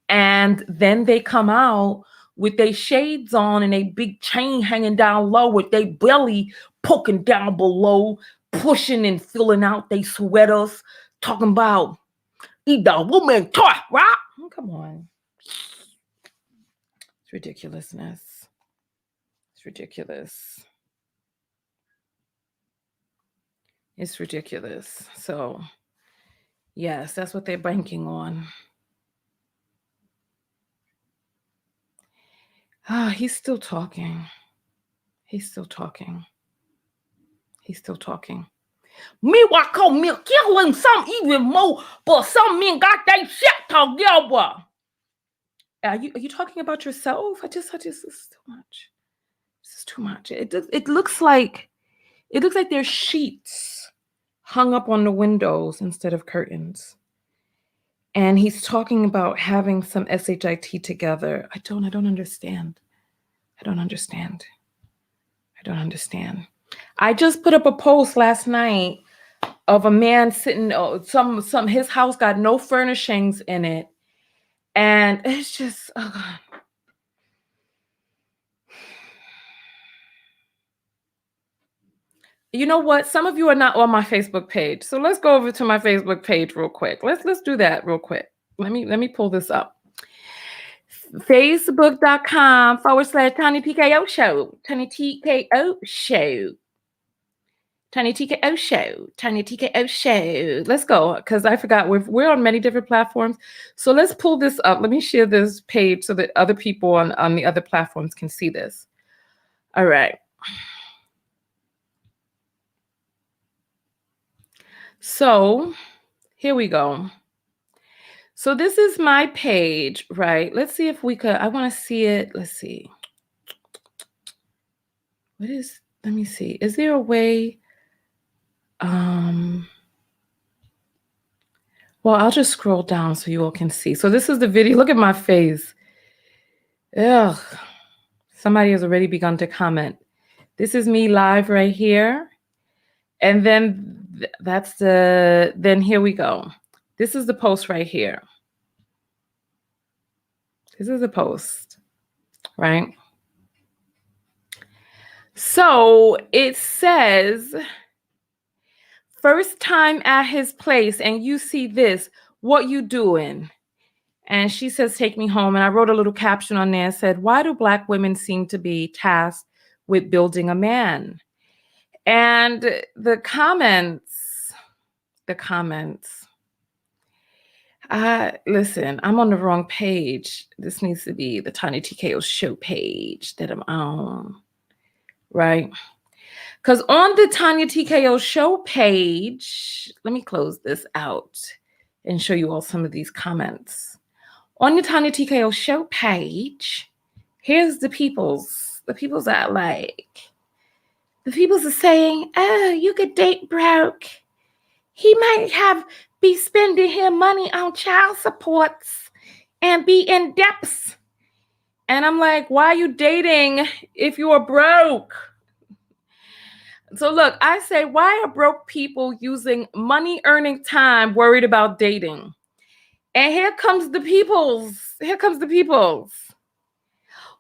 And then they come out with their shades on and a big chain hanging down low with their belly poking down below, pushing and filling out their sweaters, talking about eat the woman toy, right? Oh, come on. It's ridiculousness. It's ridiculous. It's ridiculous. So, yes, that's what they're banking on. He's still talking. He's still talking. He's still talking. Me walk on me killing some even more, but some men got that shit together. Are you talking about yourself? I just this is too much. This is too much. It looks like there's sheets hung up on the windows instead of curtains. And he's talking about having some SHIT together. I don't understand. I don't understand. I just put up a post last night of a man sitting, his house got no furnishings in it. And it's just, oh God. You know what? Some of you are not on my Facebook page. So let's go over to my Facebook page real quick. Let's do that real quick. Let me pull this up. Facebook.com/Tanya TKO Show. Tanya TKO Show. Tanya TKO Show. Tanya TKO Show. Let's go, because I forgot we're on many different platforms. So let's pull this up. Let me share this page so that other people on the other platforms can see this. All right. So here we go. So this is my page, right? Let's see if we could. I want to see it. Let's see. Let me see. Is there a way? Well, I'll just scroll down so you all can see. So this is the video. Look at my face. Ugh. Somebody has already begun to comment. This is me live right here. And then then here we go. This is the post right here. This is the post, right? So it says, first time at his place, and you see this, what you doing? And she says, take me home. And I wrote a little caption on there and said, why do Black women seem to be tasked with building a man? And the comments, listen, I'm on the wrong page. This needs to be the Tanya TKO Show page that I'm on, right? Because on the Tanya TKO Show page, let me close this out and show you all some of these comments. On the Tanya TKO Show page, here's the peoples. The peoples that I like. The peoples are saying, oh, you could date broke. He might be spending his money on child supports and be in debts. And I'm like, why are you dating if you are broke? So look, I say, why are broke people using money earning time worried about dating? And here comes the peoples.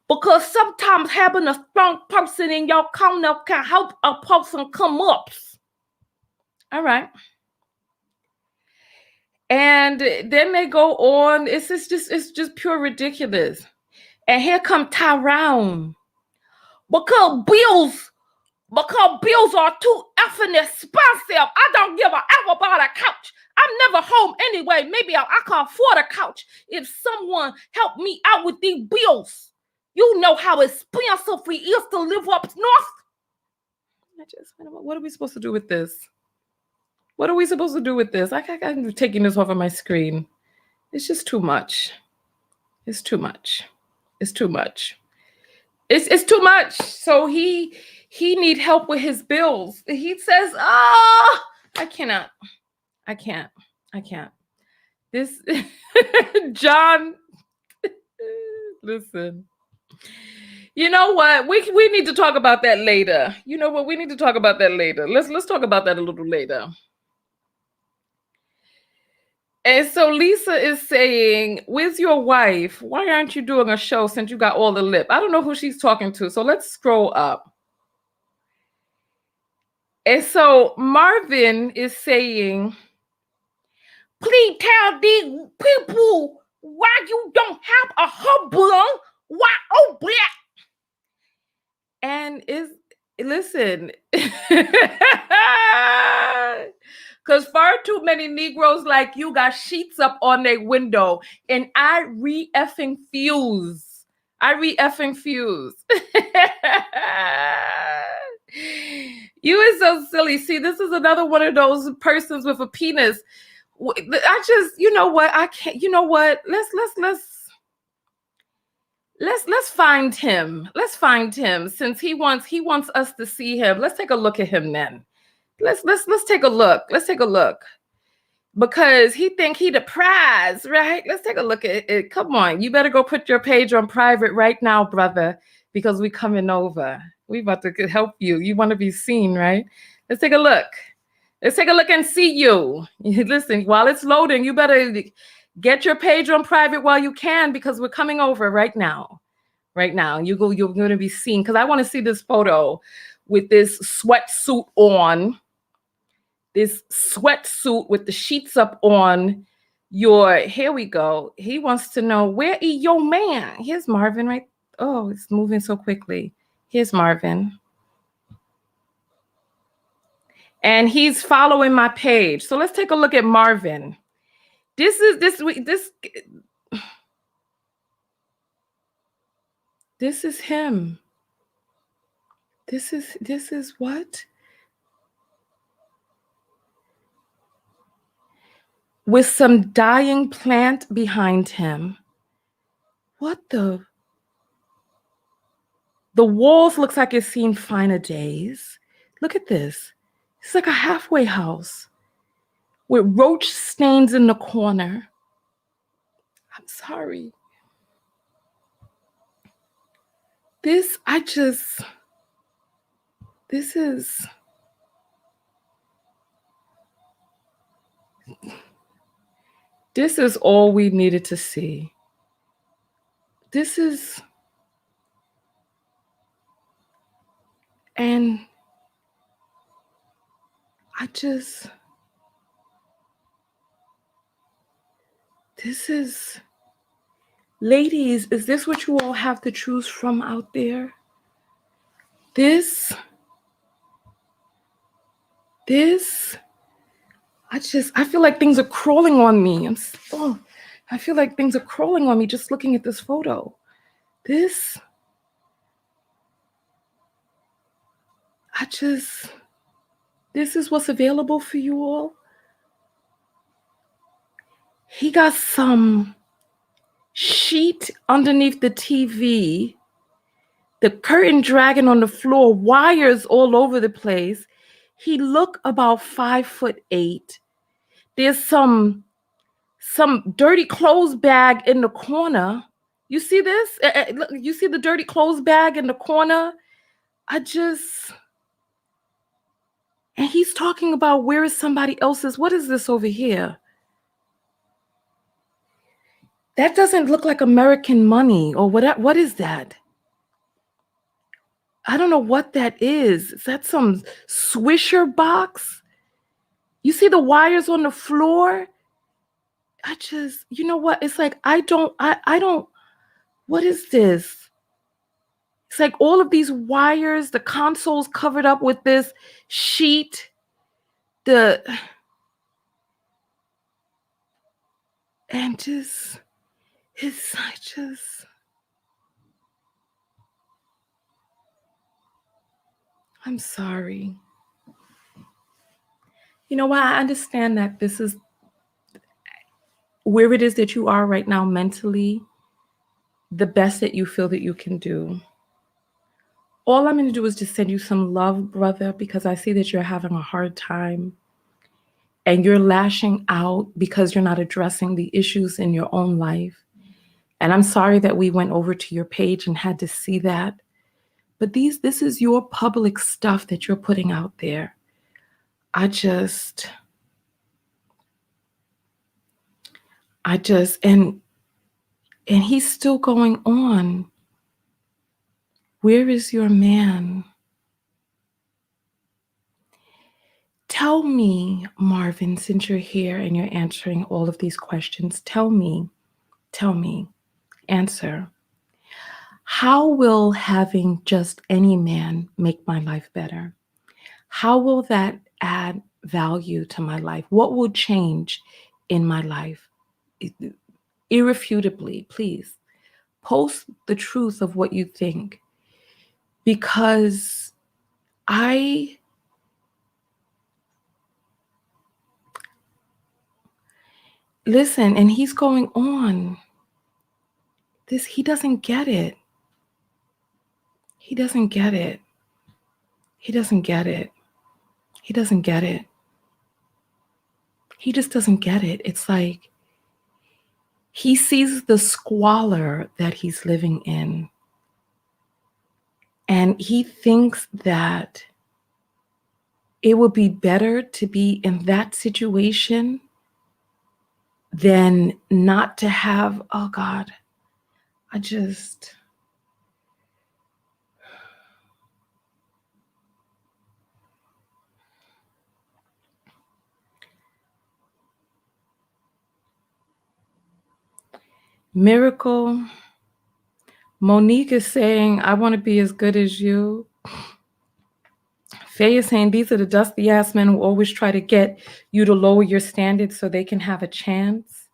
Because sometimes having a strong person in your corner can help a person come up. All right. And then they go on. It's just pure ridiculous. And here come Tyrone. Because bills are too effing expensive. I don't give a F about a couch. I'm never home anyway. Maybe I can afford a couch if someone help me out with these bills. You know how expensive it is to live up north. What are we supposed to do with this? I'm taking this off of my screen. It's just too much. It's too much. It's too much. So he need help with his bills. He says, I can't. This John, listen. You know what? We need to talk about that later. You know what? We need to talk about that later. Let's talk about that a little later. And so Lisa is saying, where's your wife? Why aren't you doing a show since you got all the lip? I don't know who she's talking to. So let's scroll up. And so Marvin is saying, please tell these people why you don't have a husband. Why? Oh, black. And listen, because far too many Negroes like you got sheets up on their window, and I re-effing fuse. You is so silly. See, this is another one of those persons with a penis. I just, you know what? I can't. You know what? Let's find him. Let's find him since he wants us to see him. Let's take a look at him then. Let's take a look. Let's take a look. Because he think he the prize, right? Let's take a look at it. Come on. You better go put your page on private right now, brother, because we coming over. We about to help you. You want to be seen, right? Let's take a look. Let's take a look and see you. Listen, while it's loading, you better get your page on private while you can, because we're coming over right now. Right now, you're going to be seen, because I want to see this photo with this sweatsuit on. This sweatsuit with the sheets up on your. Here we go. He wants to know, where is your man? Here's Marvin, right? Oh, it's moving so quickly. Here's Marvin. And he's following my page. So let's take a look at Marvin. This is him. This is what? With some dying plant behind him. What the? The walls looks like it's seen finer days. Look at this. It's like a halfway house with roach stains in the corner. I'm sorry. This is all we needed to see. And ladies, is this what you all have to choose from out there? I feel like things are crawling on me. I feel like things are crawling on me just looking at this photo. This is what's available for you all. He got some sheet underneath the TV, the curtain dragging on the floor, wires all over the place. He looked about 5'8". There's some dirty clothes bag in the corner. You see this? Look, you see the dirty clothes bag in the corner? And he's talking about, where is somebody else's? What is this over here? That doesn't look like American money, or what is that? I don't know what that is. Is that some Swisher box? You see the wires on the floor? You know what? It's like, I don't, what is this? It's like all of these wires, the console's covered up with this sheet. I'm sorry. You know what? I understand that this is where it is that you are right now mentally, the best that you feel that you can do. All I'm going to do is just send you some love, brother, because I see that you're having a hard time and you're lashing out because you're not addressing the issues in your own life. And I'm sorry that we went over to your page and had to see that. But this is your public stuff that you're putting out there. and he's still going on. Where is your man? Tell me, Marvin, since you're here and you're answering all of these questions, tell me, answer. How will having just any man make my life better? How will that add value to my life? What will change in my life? Irrefutably, please post the truth of what you think, because listen, and he's going on. He doesn't get it. He doesn't get it. He doesn't get it. He doesn't get it. He just doesn't get it. It's like he sees the squalor that he's living in, and he thinks that it would be better to be in that situation than not to have, oh God, Miracle. Monique is saying, I want to be as good as you. Faye is saying, these are the dusty ass men who always try to get you to lower your standards so they can have a chance.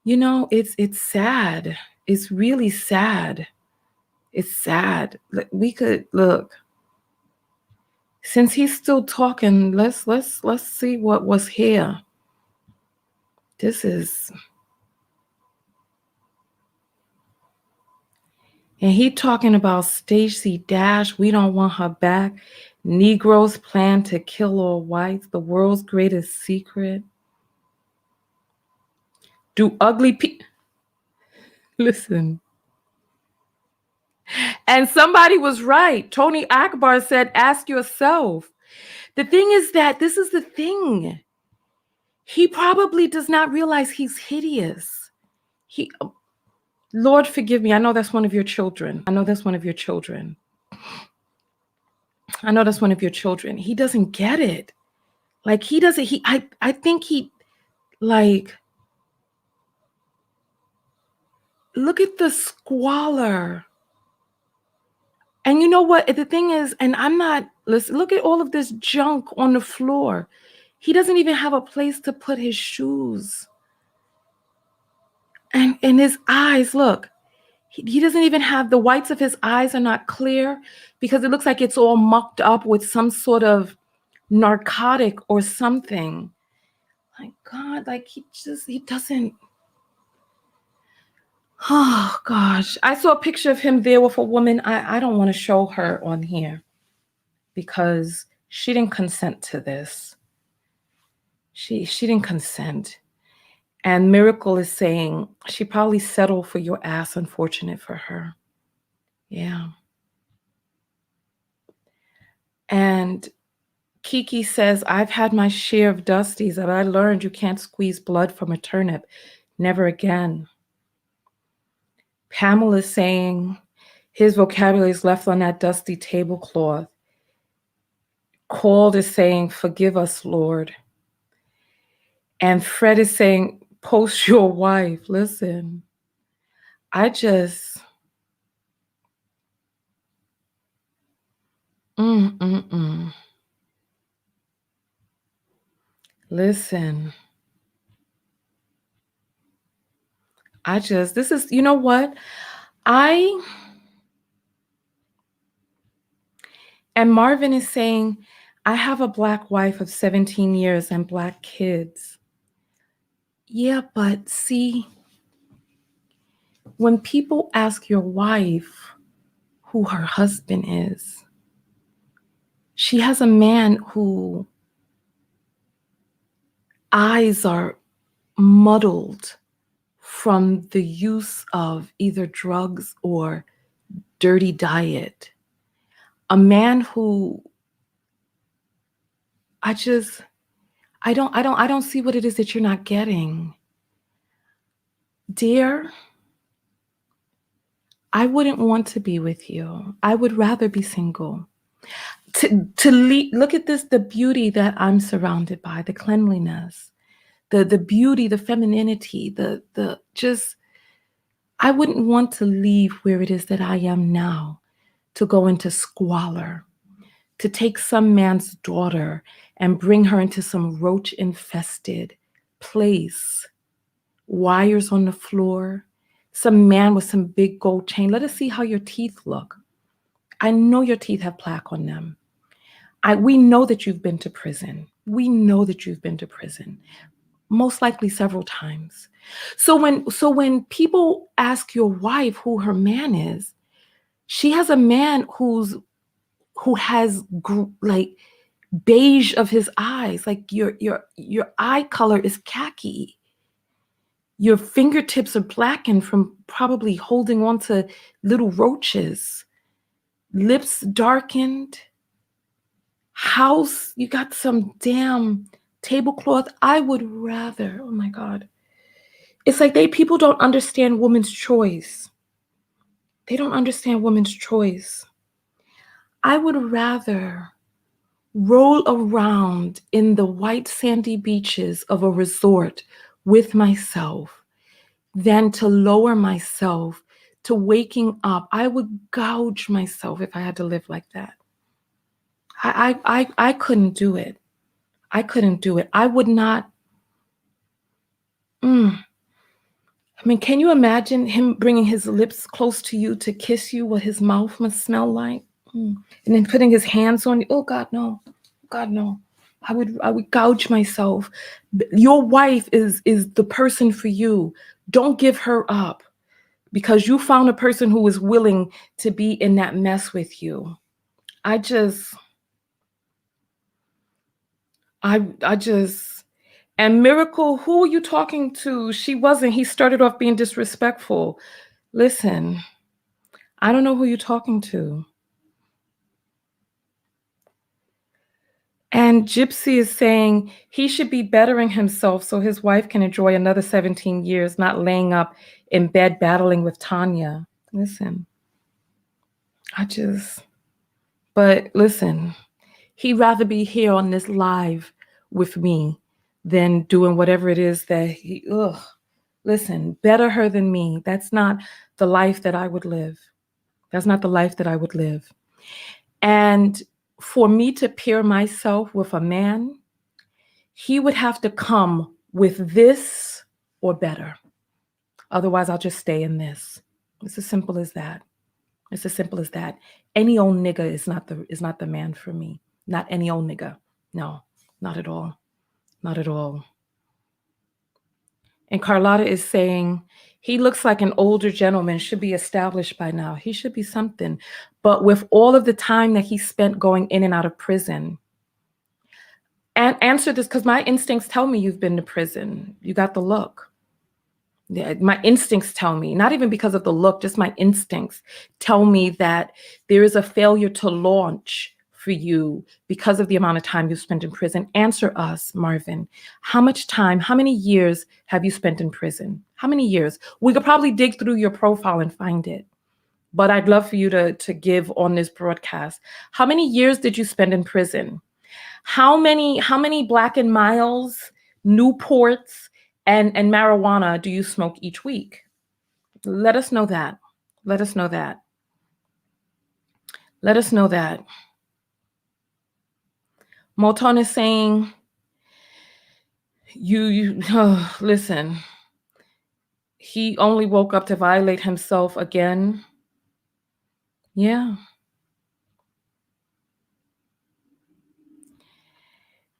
You know, it's sad. It's really sad. It's sad. We could look. Since he's still talking, let's see what was here. This is, and he talking about Stacey Dash. We don't want her back. Negroes plan to kill all whites. The world's greatest secret. Do ugly people listen? And somebody was right. Tony Akbar said, ask yourself. The thing is that this is the thing. He probably does not realize he's hideous. Lord, forgive me. I know that's one of your children. He doesn't get it. Like, he doesn't, I think he, like, look at the squalor. And you know what? The thing is, and I'm not, listen, look at all of this junk on the floor. He doesn't even have a place to put his shoes. And his eyes, look, he doesn't even have, the whites of his eyes are not clear because it looks like it's all mucked up with some sort of narcotic or something. My God, like he doesn't. Oh gosh, I saw a picture of him there with a woman. I don't want to show her on here because she didn't consent to this. She didn't consent. And Miracle is saying she probably settled for your ass. Unfortunate for her. Yeah. And Kiki says, I've had my share of dusties, but I learned you can't squeeze blood from a turnip. Never again. Pamela's saying his vocabulary is left on that dusty tablecloth. Called is saying, forgive us, Lord. And Fred is saying, post your wife. Listen, I just, listen. This is, you know what? And Marvin is saying, I have a Black wife of 17 years and Black kids. Yeah, but see, when people ask your wife who her husband is, she has a man who eyes are muddled from the use of either drugs or dirty diet. A man who I don't see what it is that you're not getting. Dear, I wouldn't want to be with you. I would rather be single. Look at this, the beauty that I'm surrounded by, the cleanliness, the beauty, the femininity, the just, I wouldn't want to leave where it is that I am now to go into squalor, to take some man's daughter and bring her into some roach infested place, wires on the floor, some man with some big gold chain. Let us see how your teeth look. I know your teeth have plaque on them. We know that you've been to prison. We know that you've been to prison, most likely several times. So when people ask your wife who her man is, she has a man who has like beige of his eyes, like your eye color is khaki. Your fingertips are blackened from probably holding on to little roaches. Lips darkened. House, you got some damn tablecloth. I would rather, oh my God. It's like people don't understand women's choice. They don't understand women's choice. I would rather roll around in the white sandy beaches of a resort with myself than to lower myself to waking up. I would gouge myself if I had to live like that. I couldn't do it. I couldn't do it. I would not. I mean, can you imagine him bringing his lips close to you to kiss you, what his mouth must smell like? And then putting his hands on you. Oh God, no. God, no. I would gouge myself. Your wife is the person for you. Don't give her up because you found a person who is willing to be in that mess with you. I just, and Miracle, who are you talking to? She wasn't. He started off being disrespectful. Listen, I don't know who you're talking to. And Gypsy is saying he should be bettering himself so his wife can enjoy another 17 years, not laying up in bed battling with Tanya. Listen, but listen, he'd rather be here on this live with me than doing whatever it is that listen, better her than me. That's not the life that I would live. That's not the life that I would live. And for me to pair myself with a man, he would have to come with this or better. Otherwise, I'll just stay in this. It's as simple as that. It's as simple as that. Any old nigga is not the man for me. Not any old nigga. No, not at all. Not at all. And Carlotta is saying, he looks like an older gentleman, should be established by now. He should be something. But with all of the time that he spent going in and out of prison, and answer this because my instincts tell me you've been to prison. You got the look. Yeah, my instincts tell me, not even because of the look, just my instincts tell me that there is a failure to launch for you because of the amount of time you've spent in prison. Answer us, Marvin. How much time, how many years have you spent in prison? How many years? We could probably dig through your profile and find it. But I'd love for you to give on this broadcast. How many years did you spend in prison? How many Black and Miles, Newports, and marijuana do you smoke each week? Let us know that. Let us know that. Let us know that. Moton is saying, listen, he only woke up to violate himself again. Yeah.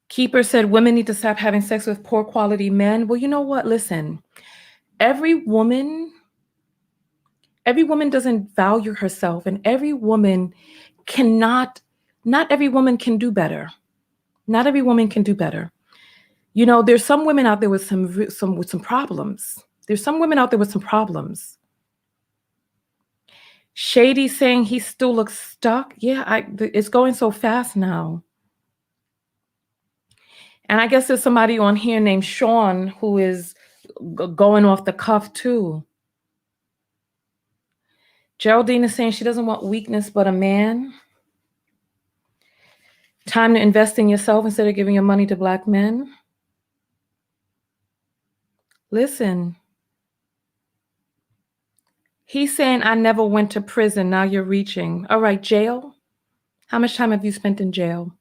Keeper said women need to stop having sex with poor quality men. Well, you know what? Listen, every woman doesn't value herself, and every woman not every woman can do better. Not every woman can do better. You know, there's some women out there with some problems. There's some women out there with some problems. Shady saying he still looks stuck. Yeah, it's going so fast now. And I guess there's somebody on here named Sean who is going off the cuff too. Geraldine is saying she doesn't want weakness but a man. Time to invest in yourself instead of giving your money to Black men. Listen. He's saying, I never went to prison. Now you're reaching. All right, jail? How much time have you spent in jail?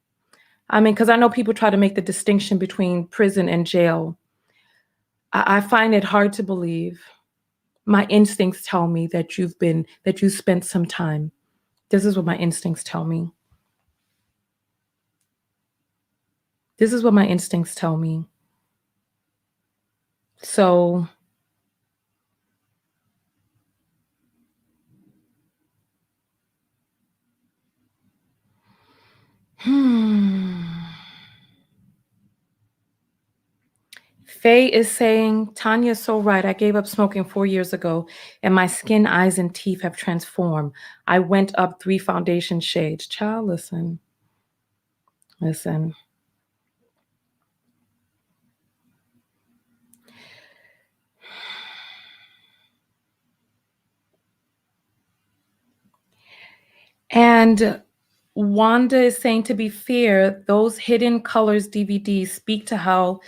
I mean, because I know people try to make the distinction between prison and jail. I find it hard to believe. My instincts tell me that you spent some time. This is what my instincts tell me. This is what my instincts tell me. So, Faye is saying, Tanya's so right. I gave up smoking 4 years ago, and my skin, eyes, and teeth have transformed. I went up 3 foundation shades. Child, listen. Listen. And Wanda is saying, to be fair, those Hidden Colors DVDs speak to how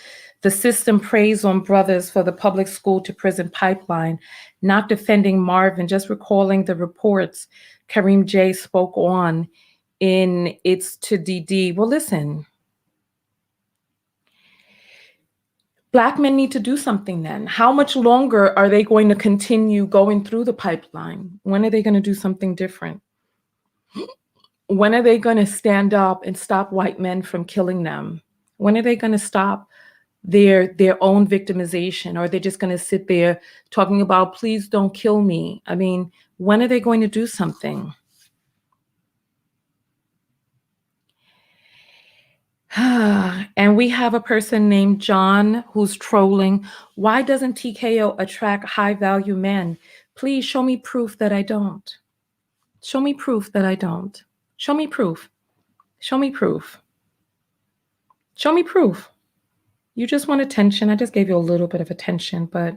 the system preys on brothers for the public school to prison pipeline, not defending Marvin, just recalling the reports Kareem J spoke on in It's to DD. Well, listen, Black men need to do something then. How much longer are they going to continue going through the pipeline? When are they going to do something different? When are they going to stand up and stop white men from killing them? When are they going to stop their own victimization? Or are they just going to sit there talking about, please don't kill me? I mean, when are they going to do something? And we have a person named John who's trolling. Why doesn't TKO attract high value men? Please show me proof that I don't. Show me proof that I don't. Show me proof. Show me proof. Show me proof. You just want attention. I just gave you a little bit of attention, but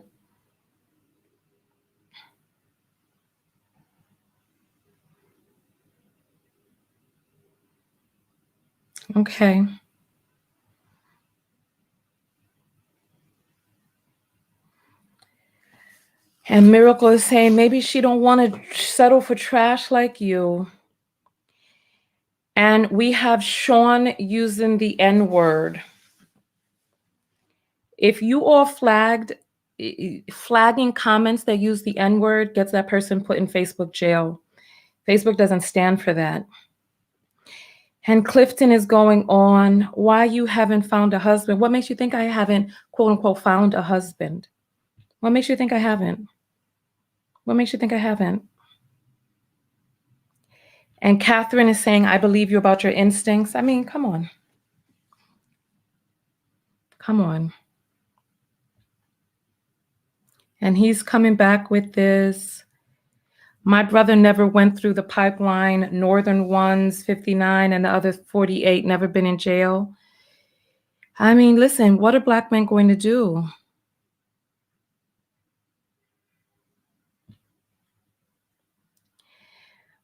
okay. And Miracle is saying, maybe she don't want to settle for trash like you. And we have Sean using the N-word. If you all flagging comments that use the N-word gets that person put in Facebook jail. Facebook doesn't stand for that. And Clifton is going on, why you haven't found a husband? What makes you think I haven't, quote unquote, found a husband? What makes you think I haven't? What makes you think I haven't? And Catherine is saying, I believe you about your instincts. I mean, come on. Come on. And he's coming back with this. My brother never went through the pipeline. Northern ones, 59, and the other 48, never been in jail. I mean, listen, what are Black men going to do?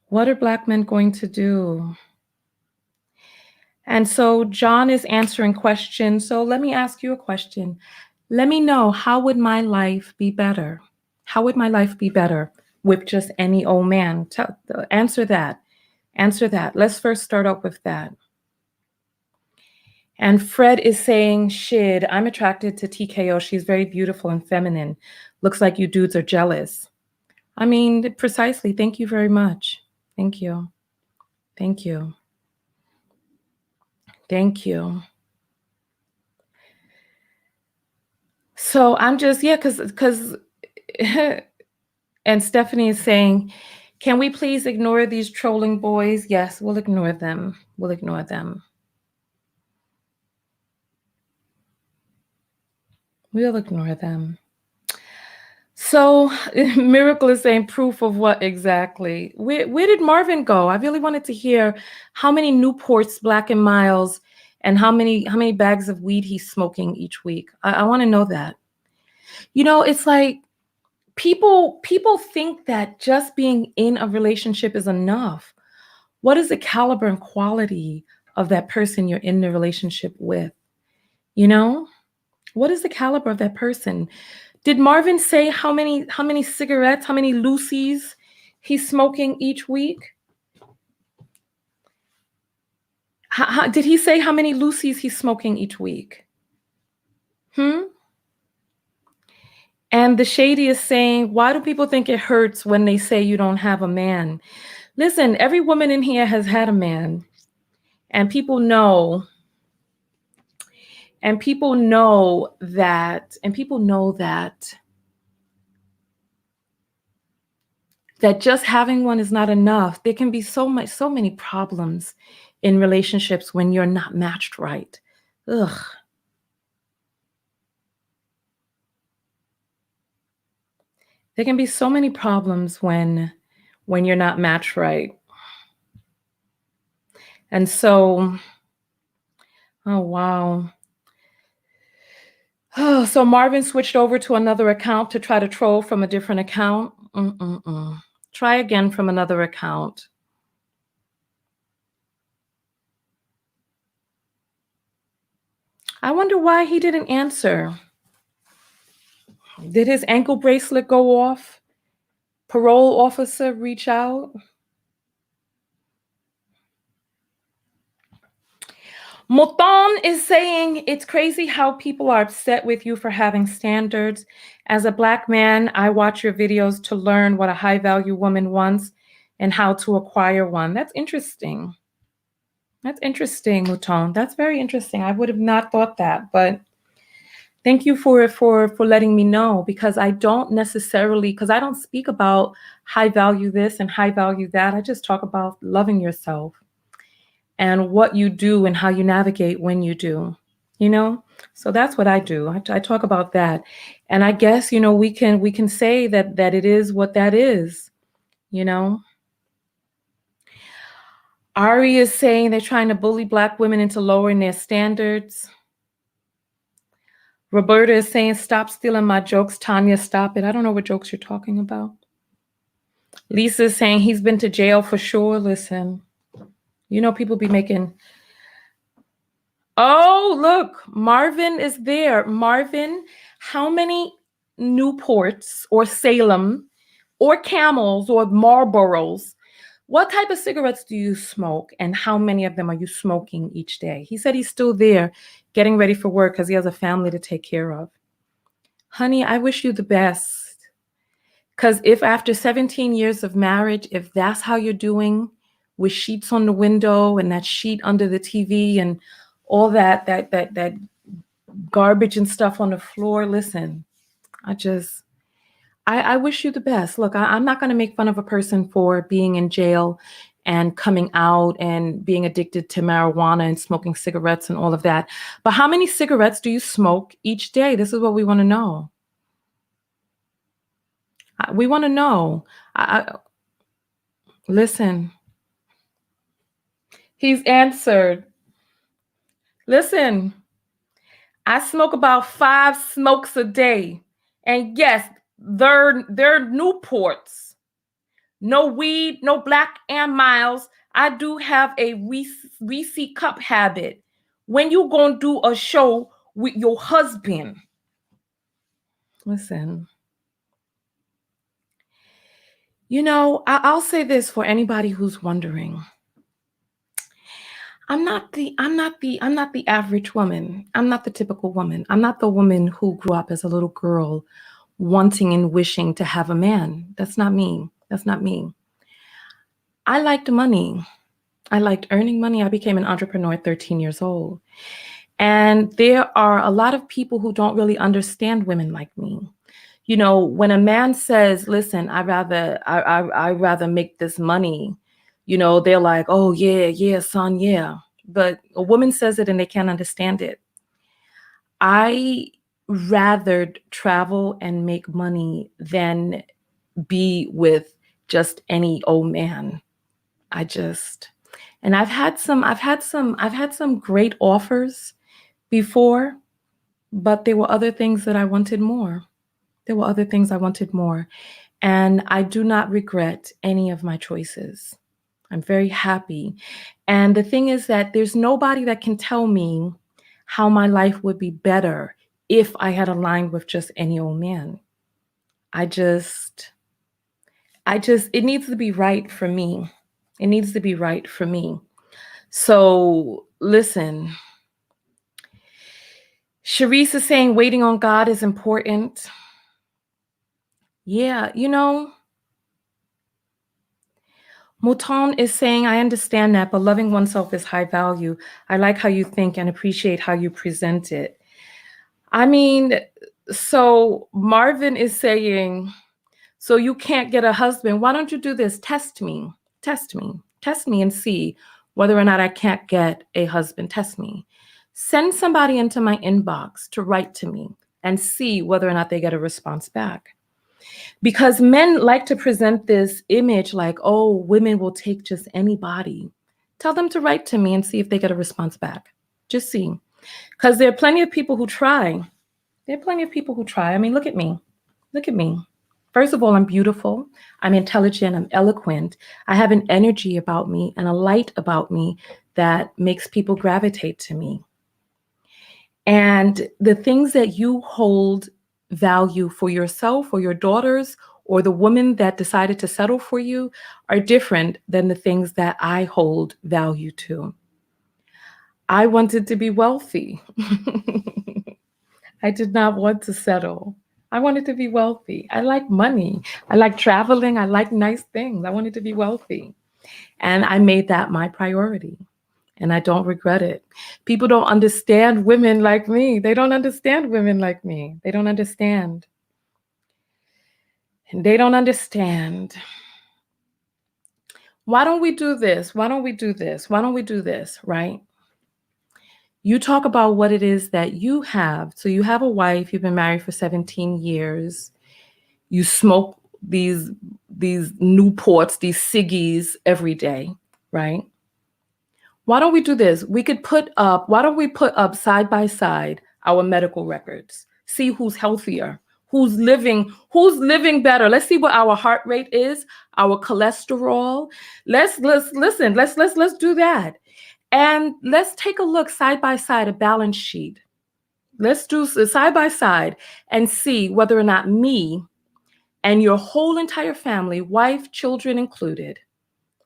What are Black men going to do? And so John is answering questions. So let me ask you a question. Let me know, how would my life be better? How would my life be better with just any old man? Answer that. Answer that. Let's first start up with that. And Fred is saying, Shid, I'm attracted to TKO. She's very beautiful and feminine. Looks like you dudes are jealous. I mean, precisely. Thank you very much. Thank you. Thank you. Thank you. So I'm just, yeah, because, and Stephanie is saying, can we please ignore these trolling boys? Yes, we'll ignore them. We'll ignore them. We'll ignore them. So Miracle is saying, proof of what exactly? Where did Marvin go? I really wanted to hear how many Newports, Black and Miles, and how many bags of weed he's smoking each week. I want to know that. It's like people think that just being in a relationship is enough. What is the caliber and quality of that person you're in the relationship with? What is the caliber of that person? Did Marvin say how many cigarettes, how many Lucy's he's smoking each week? Did he say how many Lucy's he's smoking each week? And the shady is saying, why do people think it hurts when they say you don't have a man? Listen, every woman in here has had a man, and people know that just having one is not enough. There can be so many problems in relationships when you're not matched right. Ugh. There can be so many problems when you're not matched right. And so, oh wow. Oh, so Marvin switched over to another account to try to troll from a different account. Try again from another account. I wonder why he didn't answer. Did his ankle bracelet go off? Parole officer reach out? Moton is saying it's crazy how people are upset with you for having standards. As a Black man, I watch your videos to learn what a high value woman wants and how to acquire one. That's interesting. That's interesting, Mouton. That's very interesting. I would have not thought that, but thank you for letting me know, because I don't speak about high value this and high value that. I just talk about loving yourself and what you do and how you navigate when you do, So that's what I do. I talk about that. And I guess, we can say that it is what that is, Ari is saying they're trying to bully Black women into lowering their standards. Roberta is saying, stop stealing my jokes. Tanya, stop it. I don't know what jokes you're talking about. Lisa is saying he's been to jail for sure. Listen, people be making... Oh, look, Marvin is there. Marvin, how many Newports or Salem or Camels or Marlboros, what type of cigarettes do you smoke, and how many of them are you smoking each day? He said he's still there getting ready for work because he has a family to take care of. Honey, I wish you the best. Because if after 17 years of marriage, if that's how you're doing, with sheets on the window and that sheet under the TV and all that garbage and stuff on the floor, listen, I wish you the best. Look, I'm not going to make fun of a person for being in jail and coming out and being addicted to marijuana and smoking cigarettes and all of that. But how many cigarettes do you smoke each day? This is what we want to know. We want to know. Listen. He's answered. Listen, I smoke about 5 smokes a day. And yes, they're Newports. No weed, no Black and Miles. I do have a Reese cup habit. When you gonna do a show with your husband? Listen. I'll say this for anybody who's wondering. I'm not the average woman. I'm not the typical woman. I'm not the woman who grew up as a little girl wanting and wishing to have a man. That's not me. That's not me. I liked money. I liked earning money. I became an entrepreneur at 13 years old. And there are a lot of people who don't really understand women like me. When a man says, listen, I'd rather make this money, they're like, oh, yeah, son, yeah. But a woman says it and they can't understand it. I rather travel and make money than be with just any old man. And I've had some great offers before, but there were other things that I wanted more. There were other things I wanted more. And I do not regret any of my choices. I'm very happy. And the thing is that there's nobody that can tell me how my life would be better if I had aligned with just any old man. It needs to be right for me. It needs to be right for me. So listen, Sharice is saying waiting on God is important. Yeah, Mouton is saying, I understand that, but loving oneself is high value. I like how you think and appreciate how you present it. I mean, so Marvin is saying, so you can't get a husband. Why don't you do this? Test me and see whether or not I can't get a husband. Test me. Send somebody into my inbox to write to me and see whether or not they get a response back. Because men like to present this image like, oh, women will take just anybody. Tell them to write to me and see if they get a response back. Just see. Because there are plenty of people who try. I mean, look at me. First of all, I'm beautiful. I'm intelligent. I'm eloquent. I have an energy about me and a light about me that makes people gravitate to me. And the things that you hold value for yourself or your daughters or the woman that decided to settle for you are different than the things that I hold value to. I wanted to be wealthy. I did not want to settle. I wanted to be wealthy. I like money. I like traveling. I like nice things. I wanted to be wealthy. And I made that my priority. And I don't regret it. People don't understand women like me. They don't understand women like me. They don't understand. And they don't understand. Why don't we do this? Why don't we do this? Why don't we do this, right? You talk about what it is that you have. So you have a wife, you've been married for 17 years. You smoke these Newports, these ciggies every day, right? Why don't we do this? Why don't we put up side by side our medical records? See who's healthier, who's living better. Let's see what our heart rate is, our cholesterol. Let's do that. And let's take a look side by side, a balance sheet. Let's do side by side and see whether or not me and your whole entire family, wife, children included,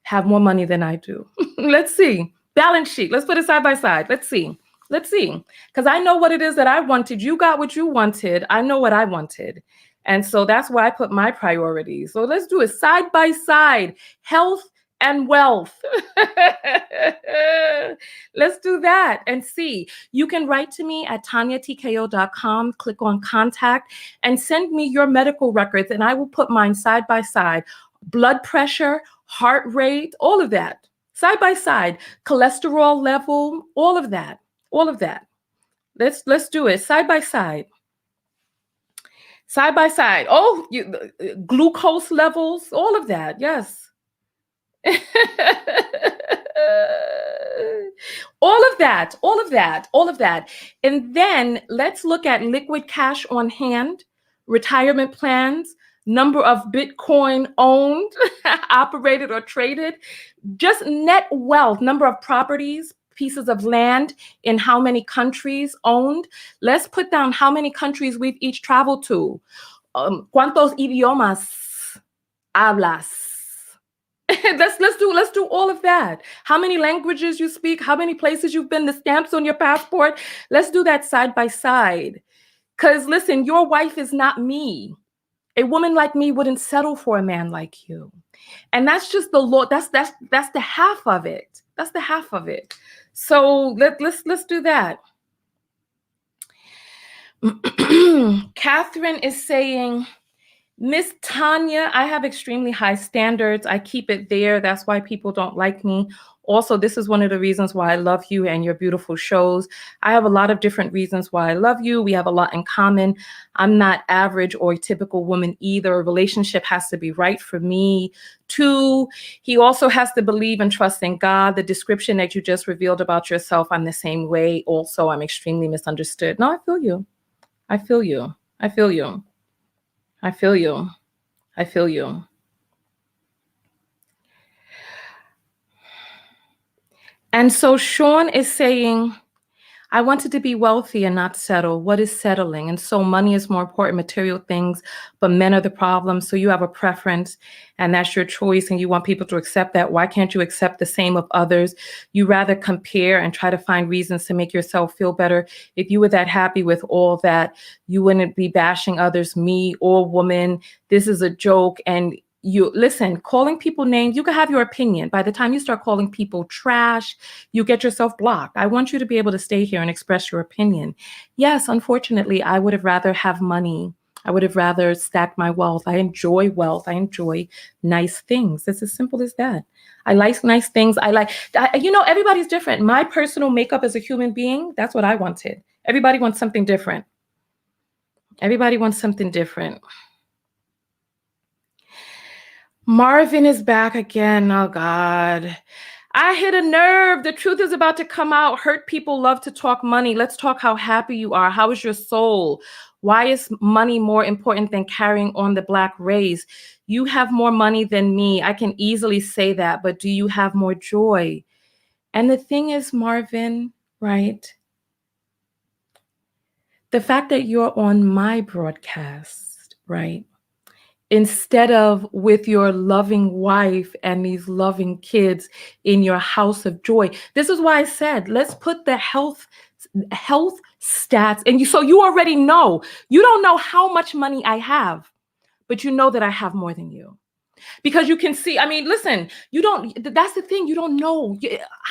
have more money than I do. Let's see. Balance sheet. Let's put it side by side. Let's see. Because I know what it is that I wanted. You got what you wanted. I know what I wanted. And so that's why I put my priorities. So let's do it side by side. Health and wealth. Let's do that and see. You can write to me at tanyatko.com, click on contact, and send me your medical records, and I will put mine side by side. Blood pressure, heart rate, all of that. Side by side, cholesterol level, all of that. Let's do it side by side. Side by side. Oh, glucose levels, all of that. Yes. all of that. And then let's look at liquid cash on hand, retirement plans, number of Bitcoin owned, operated or traded, just net wealth, number of properties, pieces of land in how many countries owned. Let's put down how many countries we've each traveled to. ¿Cuántos idiomas hablas? Let's do all of that. How many languages you speak, how many places you've been, the stamps on your passport. Let's do that side by side. Because listen, your wife is not me. A woman like me wouldn't settle for a man like you. And that's just the Lord. That's the half of it. That's the half of it. So let's do that. Catherine is saying, Miss Tanya, I have extremely high standards. I keep it there. That's why people don't like me. Also, this is one of the reasons why I love you and your beautiful shows. I have a lot of different reasons why I love you. We have a lot in common. I'm not average or a typical woman either. A relationship has to be right for me. 2, he also has to believe and trust in God. The description that you just revealed about yourself, I'm the same way. Also, I'm extremely misunderstood. No, I feel you. I feel you. I feel you. And so Sean is saying, I wanted to be wealthy and not settle. What is settling? And so money is more important, material things, but men are the problem. So you have a preference and that's your choice and you want people to accept that. Why can't you accept the same of others? You rather compare and try to find reasons to make yourself feel better. If you were that happy with all that, you wouldn't be bashing others, me or woman. This is a joke. And you listen, calling people names, you can have your opinion. By the time you start calling people trash, you get yourself blocked. I want you to be able to stay here and express your opinion. Yes, unfortunately, I would have rather have money. I would have rather stacked my wealth. I enjoy wealth. I enjoy nice things. It's as simple as that. I like nice things. Everybody's different. My personal makeup as a human being, that's what I wanted. Everybody wants something different. Everybody wants something different. Marvin is back again. Oh, God. I hit a nerve. The truth is about to come out. Hurt people love to talk money. Let's talk how happy you are. How is your soul? Why is money more important than carrying on the Black race? You have more money than me. I can easily say that, but do you have more joy? And the thing is, Marvin, right? The fact that you're on my broadcast, right? Instead of with your loving wife and these loving kids in your house of joy. This is why I said, let's put the health stats. And so you already know, you don't know how much money I have, but you know that I have more than you. Because you can see, I mean, listen, that's the thing, you don't know.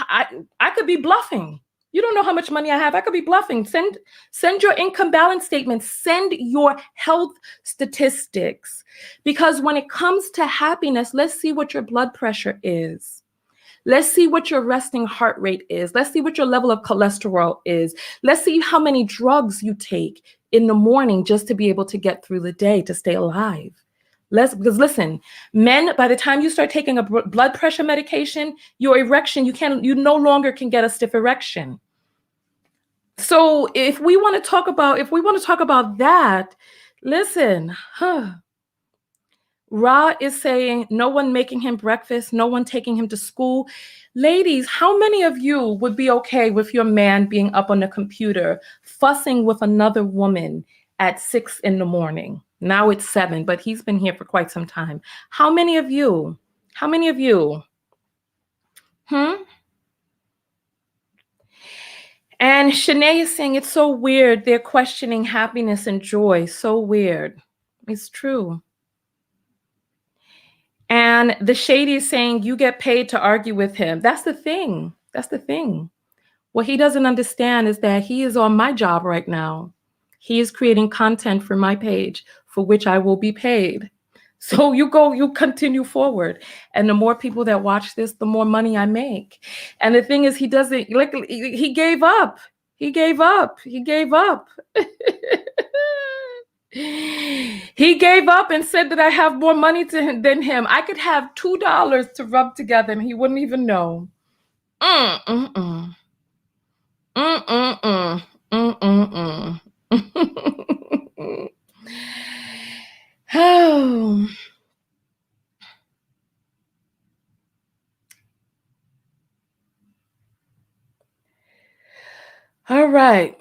I could be bluffing. You don't know how much money I have. I could be bluffing. Send your income balance statement. Send your health statistics. Because when it comes to happiness, let's see what your blood pressure is. Let's see what your resting heart rate is. Let's see what your level of cholesterol is. Let's see how many drugs you take in the morning just to be able to get through the day, to stay alive. Because listen, men, by the time you start taking a blood pressure medication, your erection, you no longer can get a stiff erection. So if we want to talk about that, listen, Ra is saying no one making him breakfast, no one taking him to school. Ladies, how many of you would be okay with your man being up on the computer, fussing with another woman at 6 a.m? Now it's 7, but he's been here for quite some time. How many of you? How many of you? And Shanae is saying, it's so weird. They're questioning happiness and joy. So weird. It's true. And the Shady is saying, you get paid to argue with him. That's the thing. That's the thing. What he doesn't understand is that he is on my job right now. He is creating content for my page for which I will be paid. So you continue forward. And the more people that watch this, the more money I make. And the thing is, he doesn't, like, he gave up. He gave up. He gave up. He gave up and said that I have more money than him. I could have $2 to rub together and he wouldn't even know. Mm-mm-mm. Mm-mm-mm. Mm-mm-mm. Oh. All right.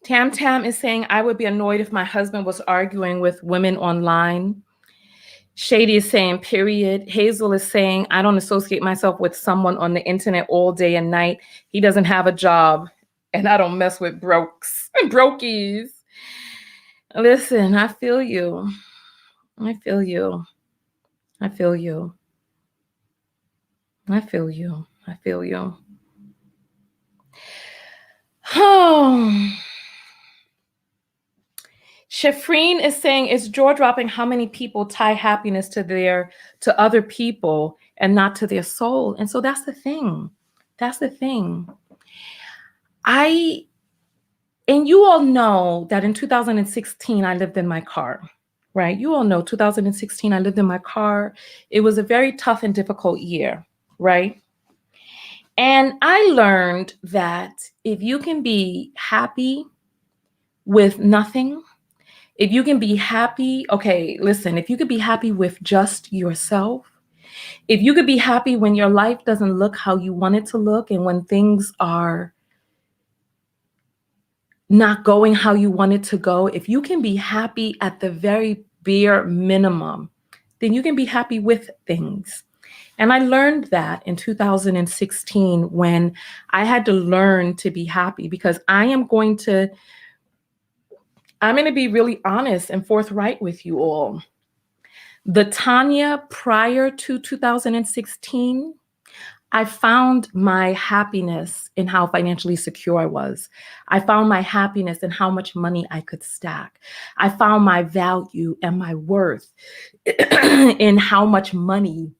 Tam Tam is saying, I would be annoyed if my husband was arguing with women online. Shady is saying, period. Hazel is saying, I don't associate myself with someone on the internet all day and night. He doesn't have a job. And I don't mess with brokies. Listen, I feel you. I feel you. I feel you. I feel you. I feel you. Oh. Shafreen is saying, it's jaw-dropping how many people tie happiness to other people and not to their soul. And so that's the thing. That's the thing. And you all know that in 2016, I lived in my car, right? You all know 2016, I lived in my car. It was a very tough and difficult year, right? And I learned that if you can be happy with nothing, If you can be happy, okay, listen, if you could be happy with just yourself, if you could be happy when your life doesn't look how you want it to look, and when things are not going how you want it to go, if you can be happy at the very bare minimum, then you can be happy with things. And I learned that in 2016 when I had to learn to be happy, because I'm going to be really honest and forthright with you all. The Tanya prior to 2016, I found my happiness in how financially secure I was. I found my happiness in how much money I could stack. I found my value and my worth in how much money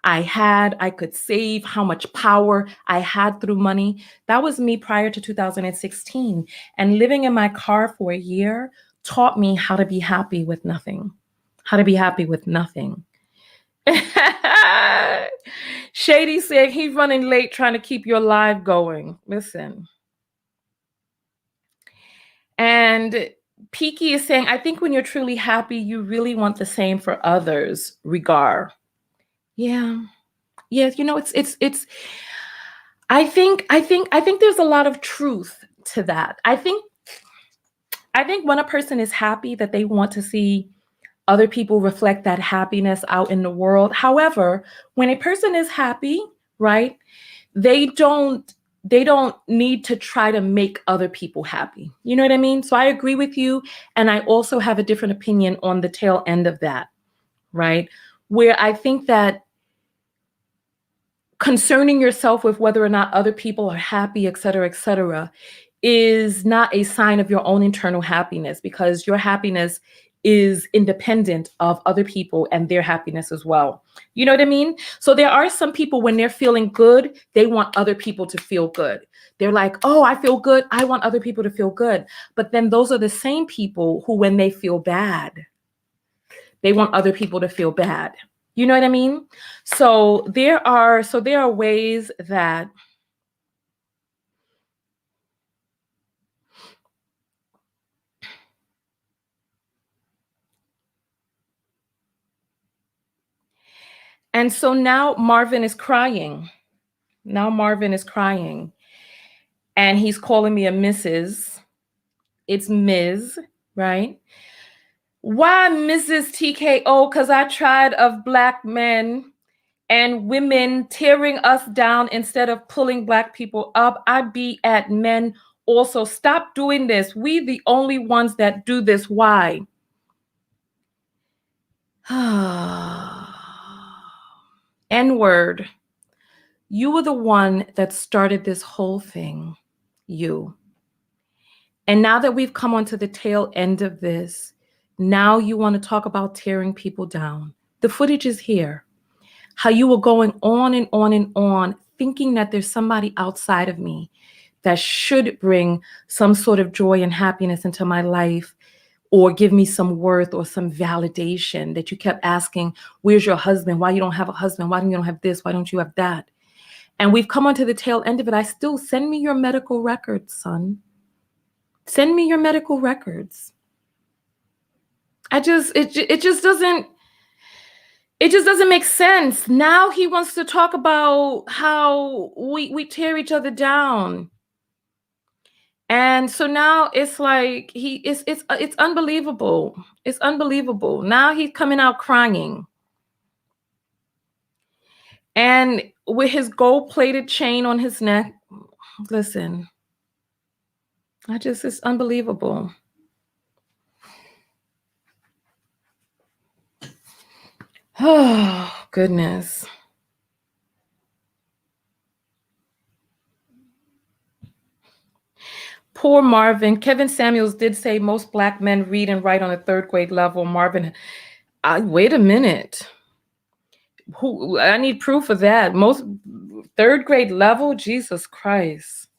I could save, how much power I had through money. That was me prior to 2016. And living in my car for a year taught me how to be happy with nothing. How to be happy with nothing. Shady said he's running late trying to keep your live going. Listen. And Peaky is saying, I think when you're truly happy, you really want the same for others, regard. Yeah. Yes, it's I think there's a lot of truth to that. I think when a person is happy, that they want to see other people reflect that happiness out in the world. However, when a person is happy, right, they don't need to try to make other people happy. You know what I mean? So I agree with you. And I also have a different opinion on the tail end of that, right? Where I think that concerning yourself with whether or not other people are happy, et cetera, is not a sign of your own internal happiness, because your happiness is independent of other people and their happiness as well. You know what I mean? So there are some people, when they're feeling good, they want other people to feel good. They're like, oh, I feel good, I want other people to feel good. But then those are the same people who, when they feel bad, they want other people to feel bad. You know what I mean? So there are ways that and so now Marvin is crying. And he's calling me a Mrs. It's Ms., right? Why Mrs. TKO? Because I tried of Black men and women tearing us down instead of pulling Black people up. I be at men also. Stop doing this. We the only ones that do this. Why? N-word. You were the one that started this whole thing. You. And now that we've come onto the tail end of this, now you want to talk about tearing people down. The footage is here. How you were going on and on and on, thinking that there's somebody outside of me that should bring some sort of joy and happiness into my life, or give me some worth or some validation, that you kept asking, where's your husband? Why you don't have a husband? Why don't you have this? Why don't you have that? And we've come onto the tail end of it. I still send me your medical records, son. Send me your medical records. It just doesn't make sense. Now he wants to talk about how we tear each other down. And so now it's like it's unbelievable. It's unbelievable. Now he's coming out crying. And with his gold-plated chain on his neck, listen, it's unbelievable. Oh, goodness. Poor Marvin. Kevin Samuels did say most Black men read and write on a third grade level. Marvin, wait a minute. I need proof of that. Most third grade level? Jesus Christ.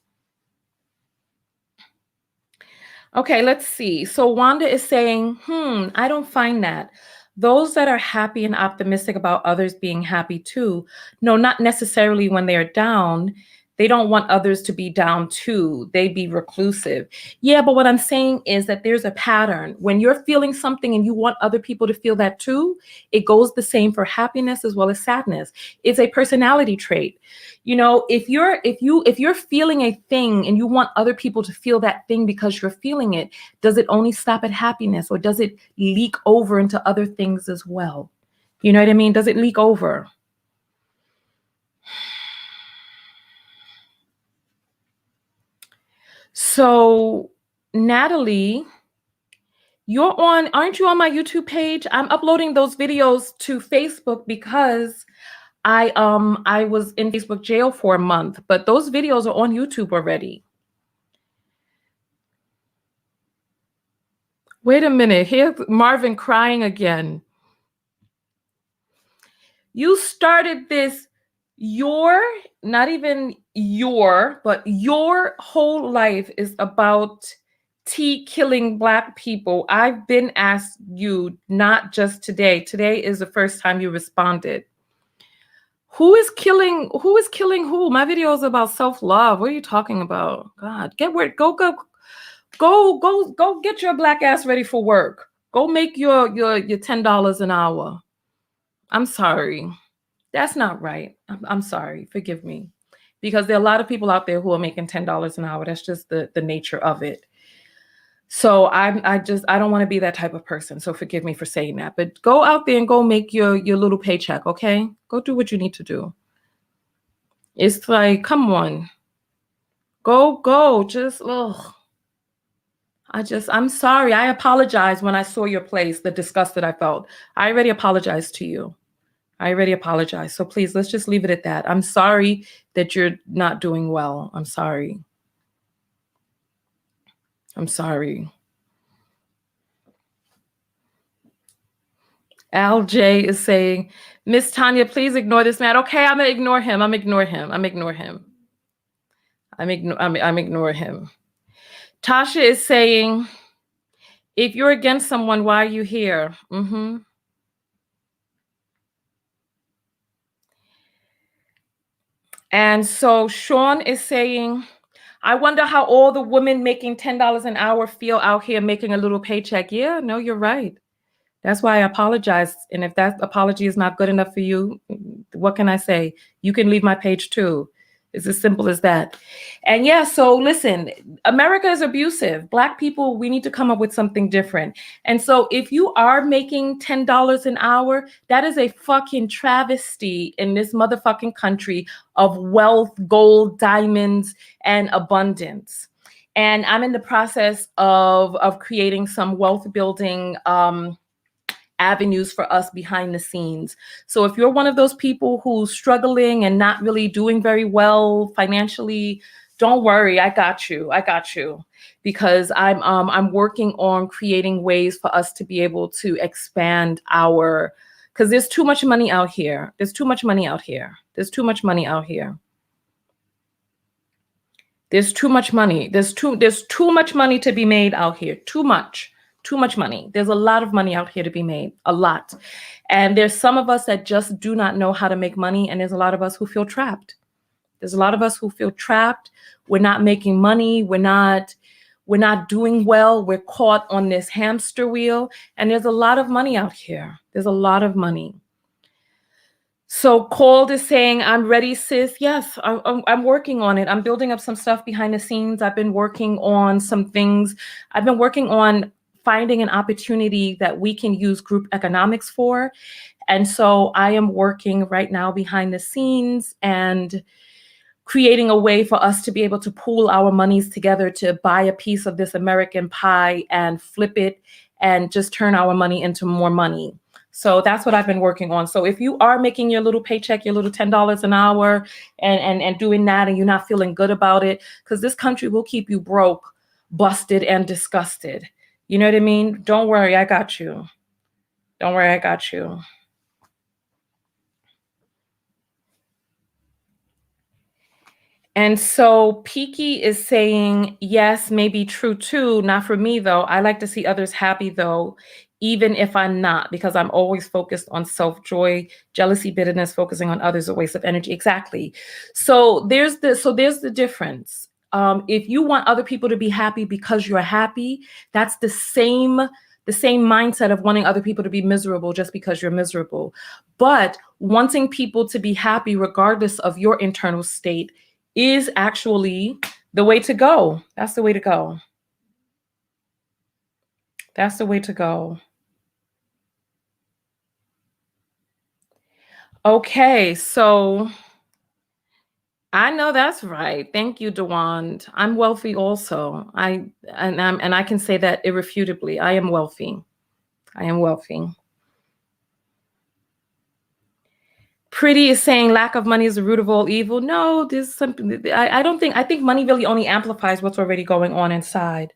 Okay, let's see. So Wanda is saying, I don't find that. Those that are happy and optimistic about others being happy too, no, not necessarily when they're down. They don't want others to be down too. They be reclusive. Yeah, but what I'm saying is that there's a pattern. When you're feeling something and you want other people to feel that too, it goes the same for happiness as well as sadness. It's a personality trait. You know, if you're feeling a thing and you want other people to feel that thing because you're feeling it, does it only stop at happiness, or does it leak over into other things as well? You know what I mean? Does it leak over? So, Natalie, aren't you on my YouTube page? I'm uploading those videos to Facebook because I was in Facebook jail for a month, but those videos are on YouTube already. Wait a minute, here's Marvin crying again. You started this, not even but your whole life is about T killing Black people. I've been asked you, not just today. Today is the first time you responded. Who is killing who? My video is about self-love. What are you talking about? God, go get your Black ass ready for work. Go make your $10 an hour. I'm sorry. That's not right. I'm sorry. Forgive me. Because there are a lot of people out there who are making $10 an hour. That's just the nature of it. So I don't want to be that type of person. So forgive me for saying that. But go out there and go make your little paycheck, okay? Go do what you need to do. It's like, come on. Go. Just, ugh. I'm sorry. I apologize when I saw your place, the disgust that I felt. I already apologized to you. I already apologized. So please, let's just leave it at that. I'm sorry that you're not doing well. I'm sorry. I'm sorry. Al J is saying, Miss Tanya, please ignore this man. Okay, I'm gonna ignore him. I'm ignore him. Tasha is saying, if you're against someone, why are you here? And so Sean is saying, I wonder how all the women making $10 an hour feel out here making a little paycheck. Yeah, no, you're right. That's why I apologize. And if that apology is not good enough for you, what can I say? You can leave my page too. It's as simple as that. And yeah, so listen, America is abusive. Black people, we need to come up with something different. And so if you are making $10 an hour, that is a fucking travesty in this motherfucking country of wealth, gold, diamonds, and abundance. And I'm in the process of creating some wealth building avenues for us behind the scenes. So if you're one of those people who's struggling and not really doing very well financially, don't worry, I got you. Because I'm working on creating ways for us to be able to expand because there's too much money out here. There's too much money out here. There's too much money. There's too much money to be made out here. Too much money. There's a lot of money out here to be made, a lot. And there's some of us that just do not know how to make money. And there's a lot of us who feel trapped. We're not making money. We're not doing well. We're caught on this hamster wheel. And there's a lot of money out here. There's a lot of money. So Cold is saying, I'm ready, sis. Yes, I'm working on it. I'm building up some stuff behind the scenes. I've been working on some things. I've been working on finding an opportunity that we can use group economics for. And so I am working right now behind the scenes and creating a way for us to be able to pool our monies together to buy a piece of this American pie and flip it and just turn our money into more money. So that's what I've been working on. So if you are making your little paycheck, your little $10 an hour and doing that and you're not feeling good about it, because this country will keep you broke, busted, and disgusted. You know what I mean? Don't worry, I got you. And so Peaky is saying, yes, maybe true too. Not for me, though. I like to see others happy, though. even if I'm not, because I'm always focused on self-joy, jealousy, bitterness, focusing on others, a waste of energy. Exactly. So there's the difference. If you want other people to be happy because you're happy, that's the same mindset of wanting other people to be miserable just because you're miserable. But wanting people to be happy regardless of your internal state is actually the way to go. That's the way to go. That's the way to go. Okay, so I know that's right. Thank you, Dewand. I'm wealthy also. I can say that irrefutably. I am wealthy. I am wealthy. Pretty is saying lack of money is the root of all evil. No, there's something. I don't think. I think money really only amplifies what's already going on inside.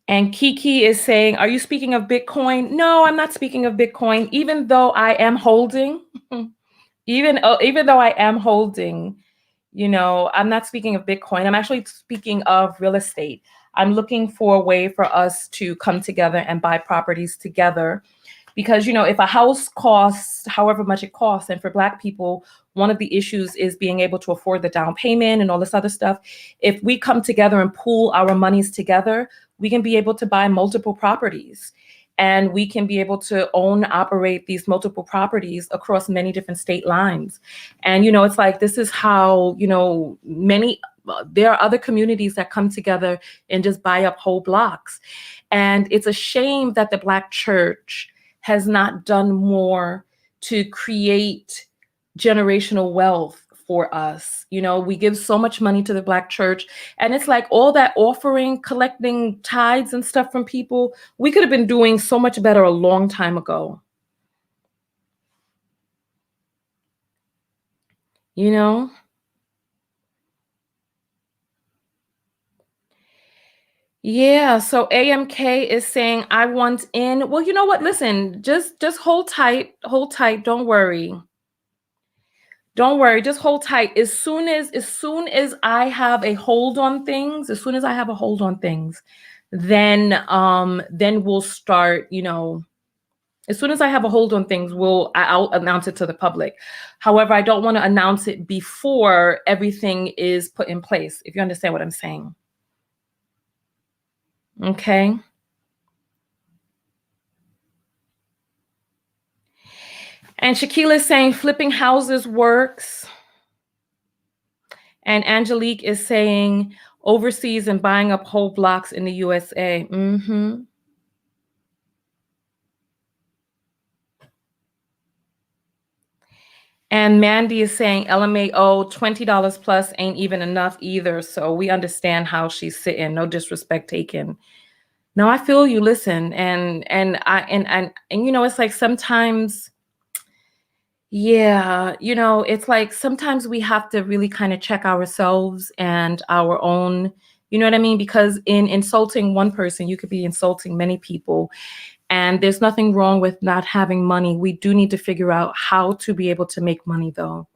And Kiki is saying, are you speaking of Bitcoin? No, I'm not speaking of Bitcoin, even though I am holding, even though I am holding, I'm not speaking of Bitcoin. I'm actually speaking of real estate. I'm looking for a way for us to come together and buy properties together. Because, if a house costs however much it costs, and for Black people, one of the issues is being able to afford the down payment and all this other stuff. If we come together and pool our monies together, we can be able to buy multiple properties. And we can be able to operate these multiple properties across many different state lines. And, it's like, this is how, there are other communities that come together and just buy up whole blocks. And it's a shame that the Black church has not done more to create generational wealth for us. We give so much money to the Black church, and it's like all that offering, collecting tithes and stuff from people, we could have been doing so much better a long time ago. Yeah, so AMK is saying I want in. Well, you know what? Listen, just hold tight, don't worry. Don't worry, just hold tight. As soon as I have a hold on things, then we'll start, as soon as I have a hold on things, I'll announce it to the public. However, I don't want to announce it before everything is put in place, if you understand what I'm saying. Okay. And Shaquila is saying flipping houses works. And Angelique is saying overseas and buying up whole blocks in the USA. Mm-hmm. And Mandy is saying LMAO $20 plus ain't even enough either. So we understand how she's sitting. No disrespect taken. No, I feel you. Listen, and it's like sometimes, yeah, it's like sometimes we have to really kind of check ourselves and our own, you know what I mean? Because in insulting one person, you could be insulting many people. And there's nothing wrong with not having money. We do need to figure out how to be able to make money, though.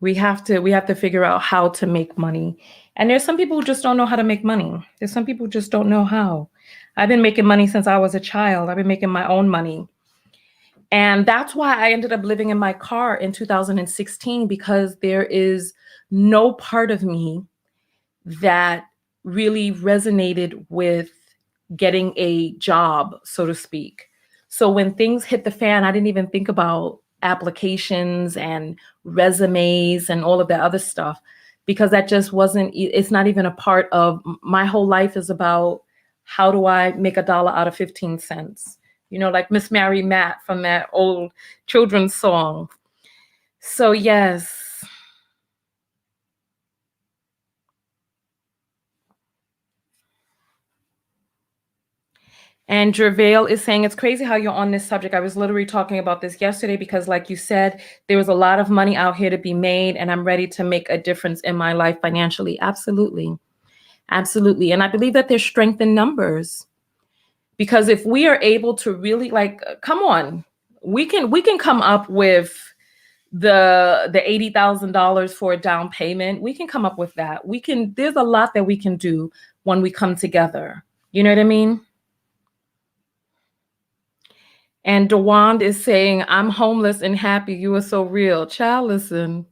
We have to figure out how to make money. And there's some people who just don't know how to make money. There's some people who just don't know how. I've been making money since I was a child. I've been making my own money. And that's why I ended up living in my car in 2016, because there is no part of me that really resonated with getting a job, so to speak. So when things hit the fan, I didn't even think about applications and resumes and all of that other stuff, because that just it's not even a part of my whole life. Is about how do I make $1 out of 15 cents? Like Miss Mary Matt from that old children's song. So yes. And Jervale is saying, it's crazy how you're on this subject. I was literally talking about this yesterday because, like you said, there was a lot of money out here to be made, and I'm ready to make a difference in my life financially. Absolutely. Absolutely. And I believe that there's strength in numbers, because if we are able to really, come on, we can come up with the $80,000 for a down payment. We can come up with that. There's a lot that we can do when we come together. You know what I mean? And DeWand is saying, I'm homeless and happy. You are so real. Child, listen.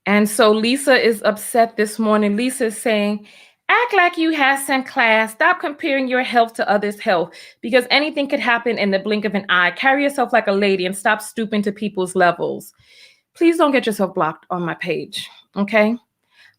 And so Lisa is upset this morning. Lisa is saying, act like you had some class. Stop comparing your health to others' health, because anything could happen in the blink of an eye. Carry yourself like a lady and stop stooping to people's levels. Please don't get yourself blocked on my page, okay?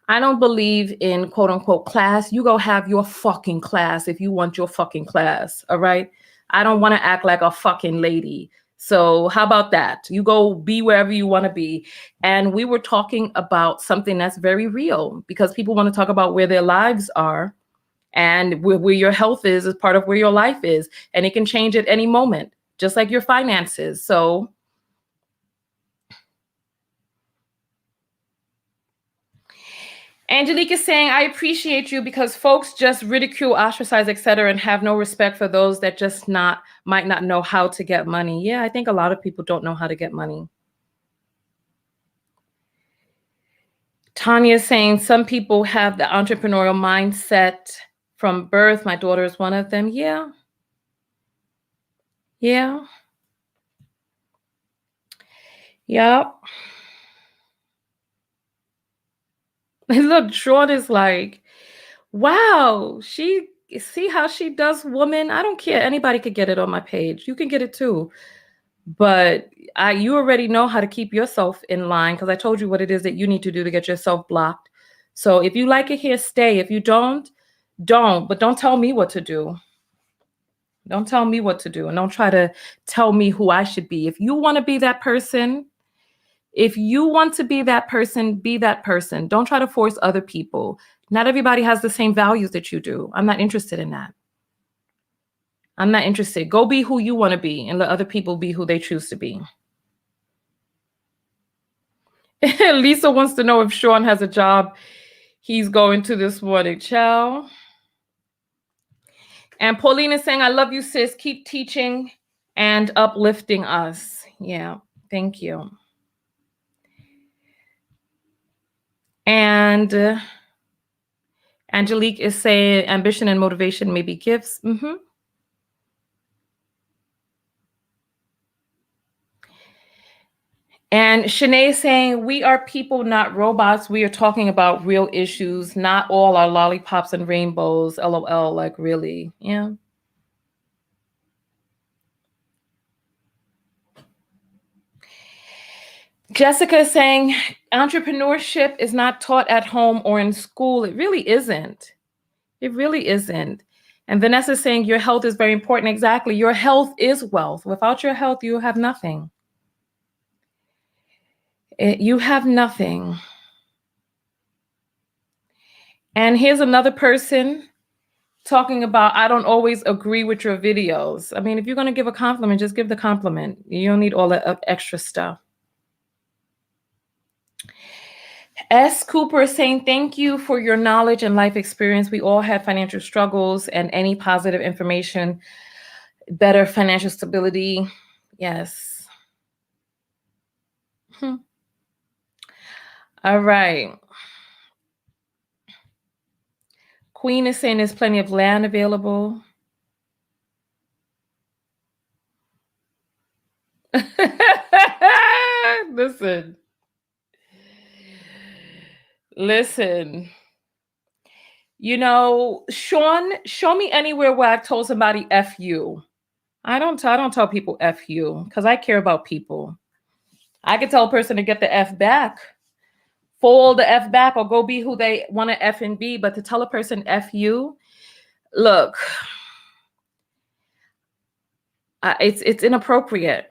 I don't believe in quote unquote class. You go have your fucking class if you want your fucking class, all right? I don't want to act like a fucking lady. So how about that? You go be wherever you want to be. And we were talking about something that's very real, because people want to talk about where their lives are, and where your health is part of where your life is. And it can change at any moment, just like your finances. So Angelique is saying, I appreciate you, because folks just ridicule, ostracize, etc., and have no respect for those that just might not know how to get money. Yeah, I think a lot of people don't know how to get money. Tanya is saying, some people have the entrepreneurial mindset from birth. My daughter is one of them. Yeah. Yeah. Yep. Look, Sean is like, wow, see how she does woman. I don't care. Anybody could get it on my page. You can get it too. But you already know how to keep yourself in line, because I told you what it is that you need to do to get yourself blocked. So if you like it here, stay. If you don't. But don't tell me what to do. Don't tell me what to do. And don't try to tell me who I should be. If you want to be that person, be that person. Don't try to force other people. Not everybody has the same values that you do. I'm not interested in that. I'm not interested. Go be who you want to be and let other people be who they choose to be. Lisa wants to know if Sean has a job he's going to this morning. Ciao. And Pauline is saying, I love you, sis. Keep teaching and uplifting us. Yeah, thank you. And Angelique is saying, ambition and motivation may be gifts. Mm-hmm. And Shanae is saying, we are people, not robots. We are talking about real issues. Not all are lollipops and rainbows. LOL, like really. Yeah. Jessica is saying, entrepreneurship is not taught at home or in school. It really isn't. It really isn't. And Vanessa is saying, your health is very important. Exactly. Your health is wealth. Without your health, you have nothing. You have nothing. And here's another person talking about, I don't always agree with your videos. I mean, if you're going to give a compliment, just give the compliment. You don't need all that extra stuff. S. Cooper is saying, thank you for your knowledge and life experience. We all have financial struggles, and any positive information, better financial stability. Yes. All right. Queen is saying there's plenty of land available. Listen. You know, Sean, show me anywhere where I told somebody F you. I don't tell people F you, because I care about people. I could tell a person to get the F back, fold the F back, or go be who they want to F and be. But to tell a person F you, look, it's inappropriate.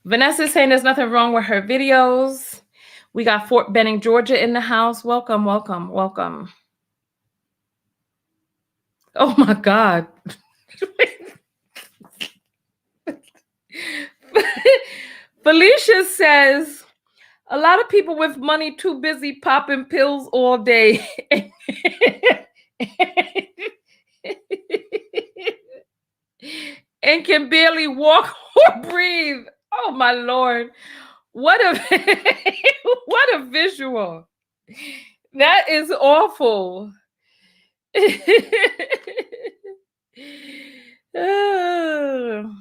Vanessa is saying there's nothing wrong with her videos. We got Fort Benning, Georgia in the house. Welcome, welcome, welcome. Oh my God. Felicia says, a lot of people with money too busy popping pills all day and can barely walk or breathe. Oh my Lord. What a what a visual. That is awful. Oh.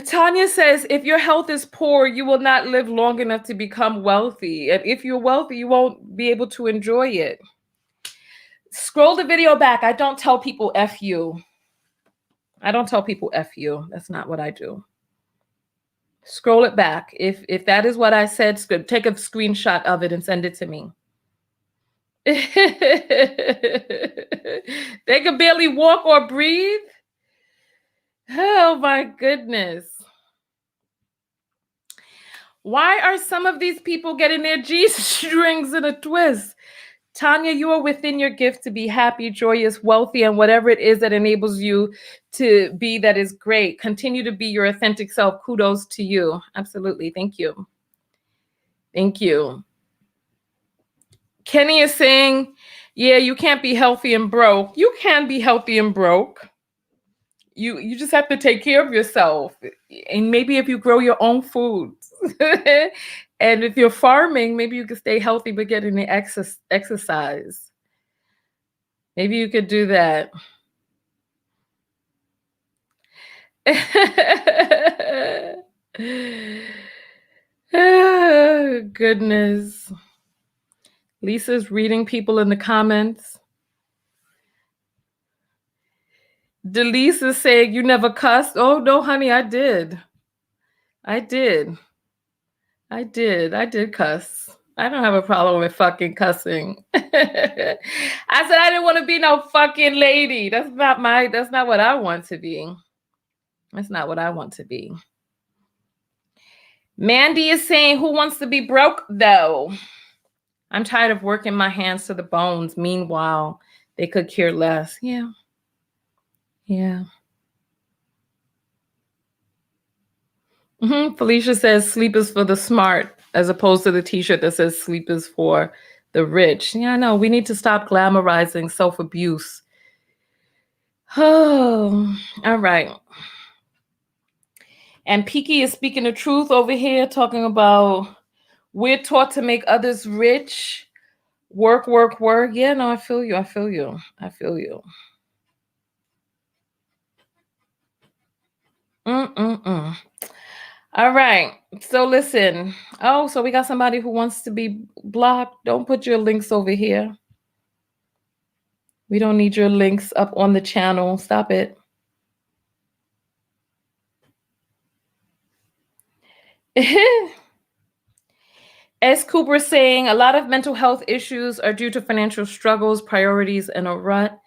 Tanya says, if your health is poor, you will not live long enough to become wealthy. And if you're wealthy, you won't be able to enjoy it. Scroll the video back. I don't tell people F you. I don't tell people F you. That's not what I do. Scroll it back. If that is what I said, take a screenshot of it and send it to me. They can barely walk or breathe. Oh my goodness. Why are some of these people getting their G-strings in a twist? Tanya, you are within your gift to be happy, joyous, wealthy, and whatever it is that enables you to be that is great. Continue to be your authentic self. Kudos to you. Absolutely. Thank you. Thank you. Kenny is saying, yeah, you can't be healthy and broke. You can be healthy and broke. You just have to take care of yourself. And maybe if you grow your own food. And if you're farming, maybe you could stay healthy but get in the exercise. Maybe you could do that. Oh, goodness. Lisa's reading people in the comments. Delise is saying, you never cussed? Oh, no, honey, I did. I did cuss. I don't have a problem with fucking cussing. I said I didn't want to be no fucking lady. That's not what I want to be. That's not what I want to be. Mandy is saying, who wants to be broke though? I'm tired of working my hands to the bones. Meanwhile, they could care less. Yeah. Felicia says sleep is for the smart, as opposed to the t-shirt that says sleep is for the rich. Yeah, I know. We need to stop glamorizing self-abuse. Oh, all right. And Piki is speaking the truth over here, talking about we're taught to make others rich. Work. Yeah, no, I feel you. All right. So listen. Oh, so we got somebody who wants to be blocked. Don't put your links over here. We don't need your links up on the channel. Stop it. S. Cooper saying a lot of mental health issues are due to financial struggles, priorities, and a rut.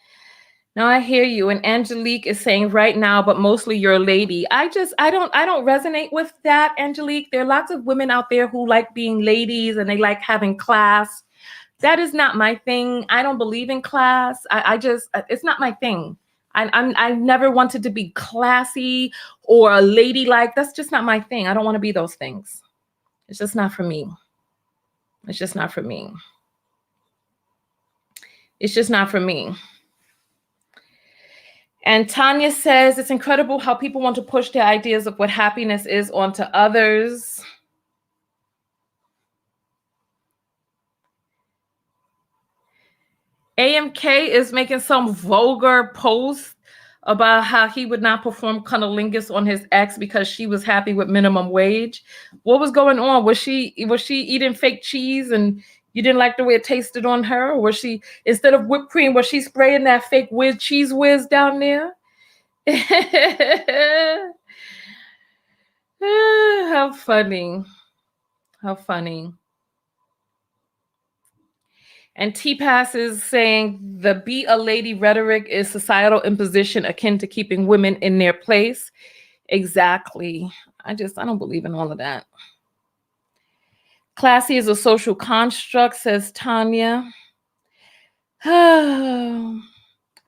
Now I hear you. And Angelique is saying right now, but mostly you're a lady. I don't resonate with that, Angelique. There are lots of women out there who like being ladies and they like having class. That is not my thing. I don't believe in class. It's not my thing. I never wanted to be classy or a ladylike. That's just not my thing. I don't want to be those things. It's just not for me. It's just not for me. And Tanya says, it's incredible how people want to push their ideas of what happiness is onto others. AMK is making some vulgar post about how he would not perform cunnilingus on his ex because she was happy with minimum wage. What was going on? Was she eating fake cheese and you didn't like the way it tasted on her? Or was she, instead of whipped cream, was she spraying that fake cheese whiz down there? How funny. And T-Pass is saying the be a lady rhetoric is societal imposition akin to keeping women in their place. Exactly. I don't believe in all of that. Classy is a social construct, says Tanya. I'm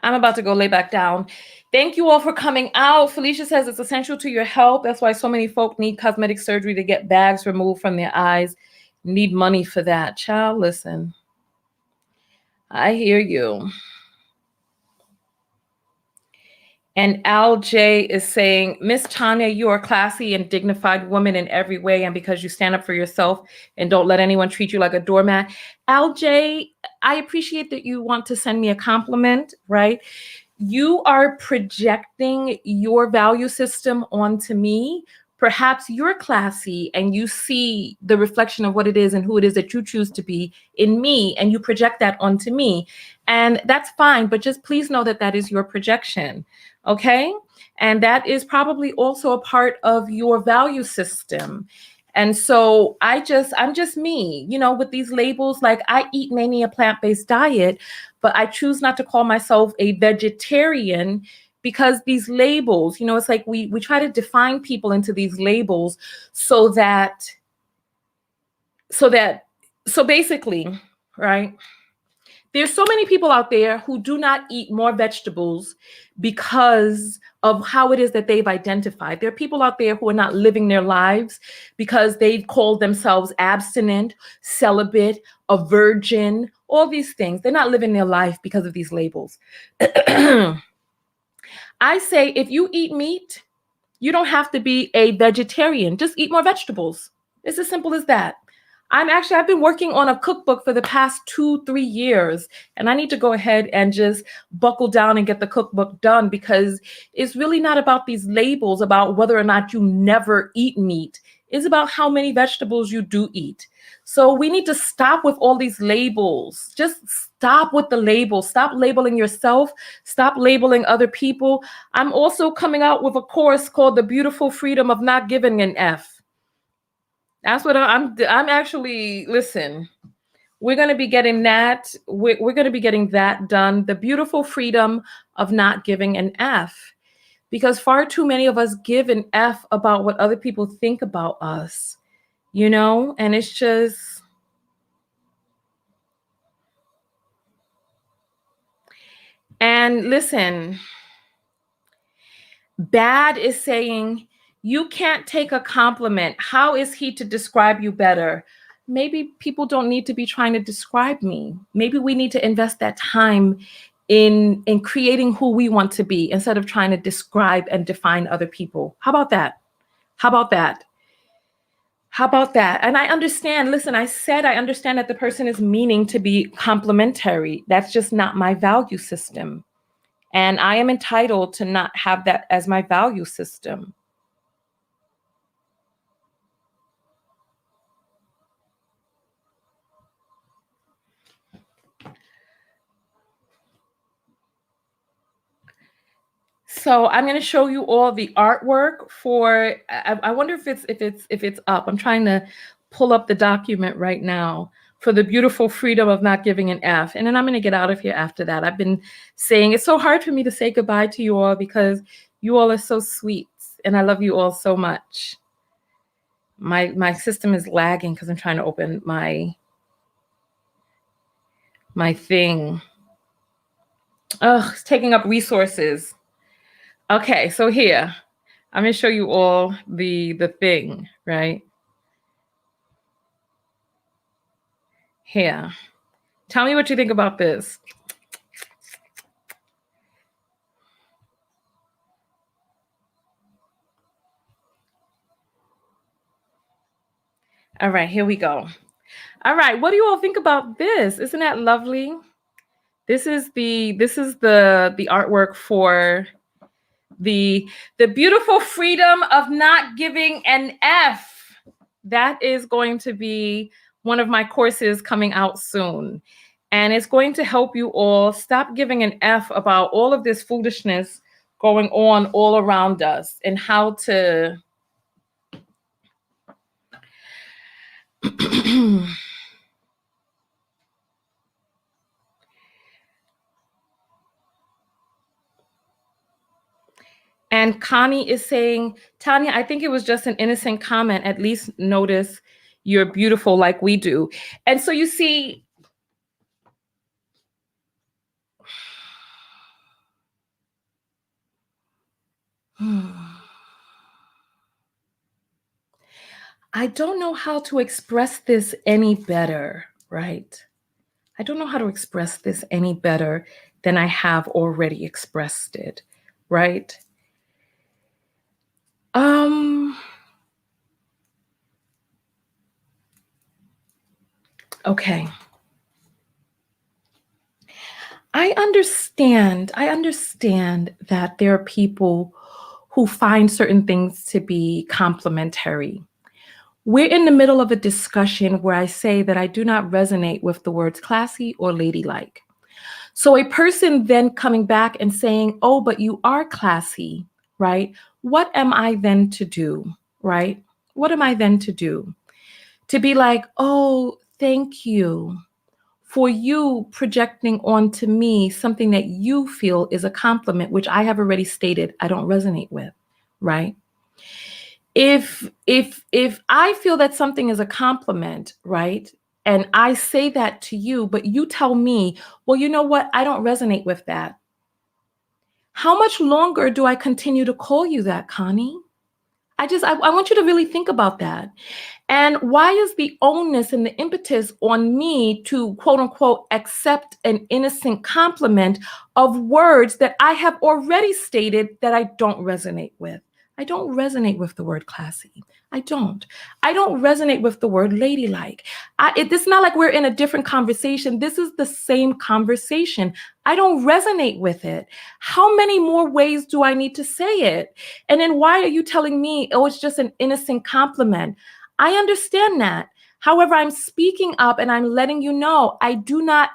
about to go lay back down. Thank you all for coming out. Felicia says it's essential to your health. That's why so many folk need cosmetic surgery to get bags removed from their eyes. Need money for that. Child, listen. I hear you. And Al J is saying, Miss Tanya, you are a classy and dignified woman in every way. And because you stand up for yourself and don't let anyone treat you like a doormat. Al J, I appreciate that you want to send me a compliment, right? You are projecting your value system onto me. Perhaps you're classy and you see the reflection of what it is and who it is that you choose to be in me, and you project that onto me. And that's fine, but just please know that that is your projection. Okay. And that is probably also a part of your value system. And so I'm just me, with these labels. Like, I eat mainly a plant-based diet, but I choose not to call myself a vegetarian because these labels, it's like we try to define people into these labels so basically, right? There's so many people out there who do not eat more vegetables because of how it is that they've identified. There are people out there who are not living their lives because they've called themselves abstinent, celibate, a virgin, all these things. They're not living their life because of these labels. I say, if you eat meat, you don't have to be a vegetarian. Just eat more vegetables. It's as simple as that. I've been working on a cookbook for the past 2-3 years, and I need to go ahead and just buckle down and get the cookbook done, because it's really not about these labels about whether or not you never eat meat. It's about how many vegetables you do eat. So we need to stop with all these labels. Just stop with the labels. Stop labeling yourself. Stop labeling other people. I'm also coming out with a course called The Beautiful Freedom of Not Giving an F. That's what I'm actually, listen, we're going to be getting that. We're going to be getting that done. The beautiful freedom of not giving an F, because far too many of us give an F about what other people think about us, and it's just, and listen, bad is saying, you can't take a compliment. How is he to describe you better? Maybe people don't need to be trying to describe me. Maybe we need to invest that time in creating who we want to be instead of trying to describe and define other people. How about that? How about that? How about that? And I understand, listen, I said I understand that the person is meaning to be complimentary. That's just not my value system. And I am entitled to not have that as my value system. So I'm going to show you all the artwork for. I wonder if it's up. I'm trying to pull up the document right now for the beautiful freedom of not giving an F, and then I'm going to get out of here after that. I've been saying it's so hard for me to say goodbye to you all because you all are so sweet, and I love you all so much. My system is lagging because I'm trying to open my thing. Oh, it's taking up resources. Okay, so here. I'm going to show you all the thing, right? Here. Tell me what you think about this. All right, here we go. All right, what do you all think about this? Isn't that lovely? This is the artwork for the beautiful freedom of not giving an F. That is going to be one of my courses coming out soon. And it's going to help you all stop giving an F about all of this foolishness going on all around us, and how to And Connie is saying, Tanya, I think it was just an innocent comment. At least notice you're beautiful like we do. And so you see, I don't know how to express this any better, right? I don't know how to express this any better than I have already expressed it, right? Okay. I understand that there are people who find certain things to be complimentary. We're in the middle of a discussion where I say that I do not resonate with the words classy or ladylike. So a person then coming back and saying, oh, but you are classy, right? What am I then to do, right? What am I then to do? To be like, oh, thank you for you projecting onto me something that you feel is a compliment, which I have already stated I don't resonate with, right? If I feel that something is a compliment, right? And I say that to you, but you tell me, well, you know what? I don't resonate with that. How much longer do I continue to call you that, Connie? I want you to really think about that. And why is the onus and the impetus on me to quote unquote accept an innocent compliment of words that I have already stated that I don't resonate with? I don't resonate with the word classy. I don't. I don't resonate with the word ladylike. It's not like we're in a different conversation. This is the same conversation. I don't resonate with it. How many more ways do I need to say it? And then why are you telling me, oh, it's just an innocent compliment? I understand that. However, I'm speaking up and I'm letting you know I do not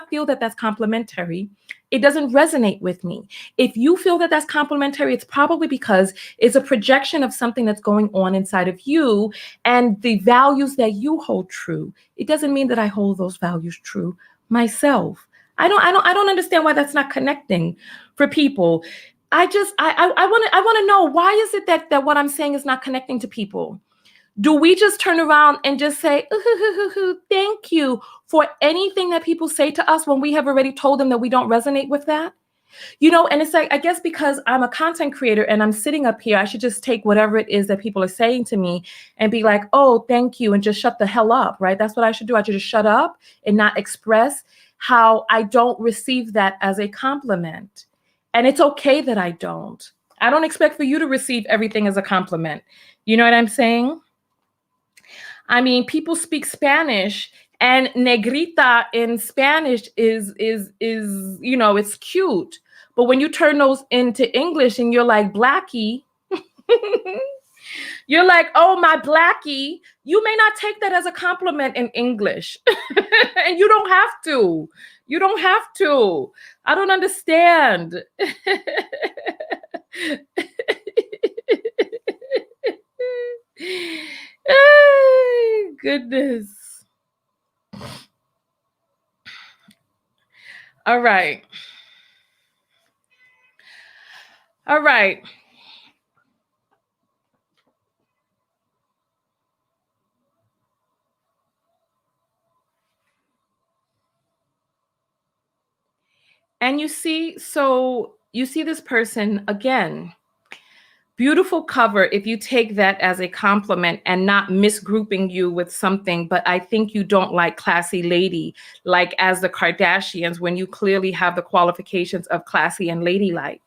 feel that that's complimentary. It doesn't resonate with me. If you feel that that's complimentary, it's probably because it's a projection of something that's going on inside of you and the values that you hold true. It doesn't mean that I hold those values true myself. I don't understand why that's not connecting for people. I want to know, why is it that what I'm saying is not connecting to people? Do we just turn around and just say, thank you for anything that people say to us when we have already told them that we don't resonate with that? You know, and it's like, I guess because I'm a content creator and I'm sitting up here, I should just take whatever it is that people are saying to me and be like, oh, thank you, and just shut the hell up, right? That's what I should do. I should just shut up and not express how I don't receive that as a compliment. And it's okay that I don't. I don't expect for you to receive everything as a compliment. You know what I'm saying? I mean, people speak Spanish, and negrita in Spanish is you know, it's cute. But when you turn those into English and you're like blackie, you're like, oh, my blackie, you may not take that as a compliment in English. And you don't have to. You don't have to. I don't understand. Goodness. All right. All right. And you see, so you see this person again, beautiful cover if you take that as a compliment and not misgrouping you with something, but I think you don't like classy lady, like as the Kardashians, when you clearly have the qualifications of classy and ladylike.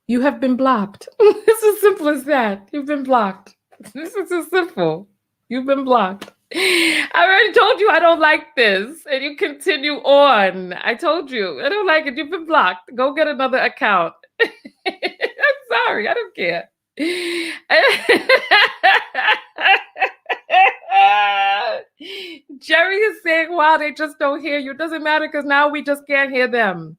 You have been blocked. It's as simple as that. You've been blocked. This is as simple. You've been blocked. I already told you I don't like this, and you continue on. I told you I don't like it. You've been blocked. Go get another account. I'm sorry. I don't care. Jerry is saying, wow, they just don't hear you. It doesn't matter because now we just can't hear them.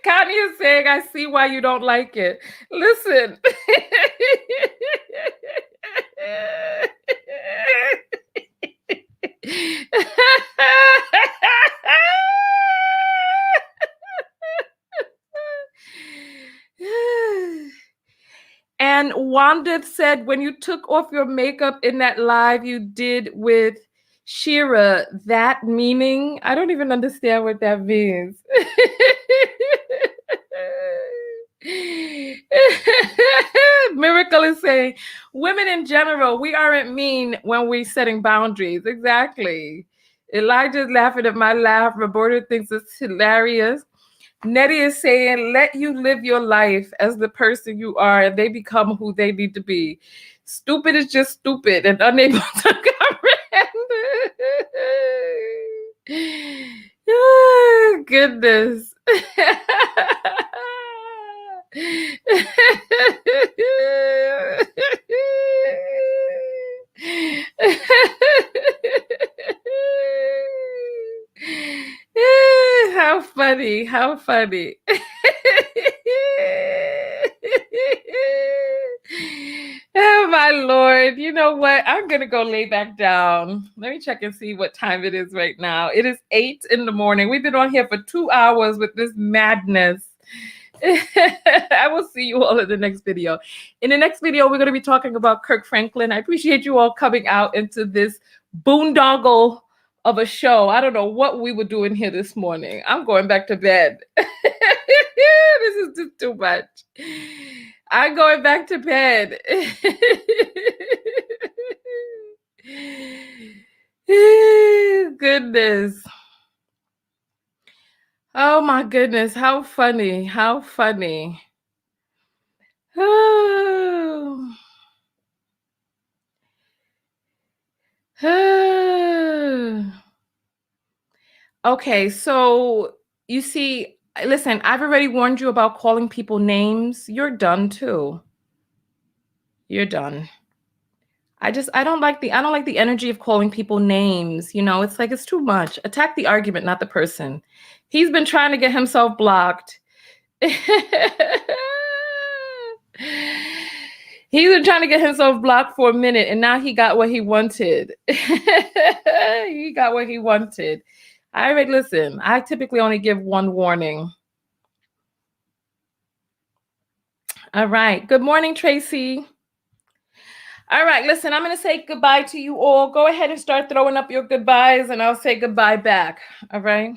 Connie is saying, I see why you don't like it. Listen. Wanda said, when you took off your makeup in that live you did with Shira, that meaning, I don't even understand what that means. Miracle is saying, women in general, we aren't mean when we're setting boundaries. Exactly. Elijah's laughing at my laugh. Roberta thinks it's hilarious. Nettie is saying, let you live your life as the person you are, and they become who they need to be. Stupid is just stupid and unable to comprehend. Oh, goodness. How funny, how funny. Oh my Lord. You know what? I'm gonna go lay back down. Let me check and see what time it is right now. It is 8 a.m. We've been on here for 2 hours with this madness. I will see you all in the next video. In the next video, we're going to be talking about Kirk Franklin. I appreciate you all coming out into this boondoggle of a show. I don't know what we were doing here this morning. I'm going back to bed. This is just too much. I'm going back to bed. Goodness. Oh my goodness, how funny, how funny. Oh. Okay, so you see, listen, I've already warned you about calling people names. You're done too. You're done. I don't like the energy of calling people names. You know, it's like it's too much. Attack the argument, not the person. He's been trying to get himself blocked. He's been trying to get himself blocked for a minute, and now he got what he wanted. He got what he wanted. All right, listen, I typically only give one warning. All right. Good morning, Tracy. All right, listen, I'm going to say goodbye to you all. Go ahead and start throwing up your goodbyes, and I'll say goodbye back. All right?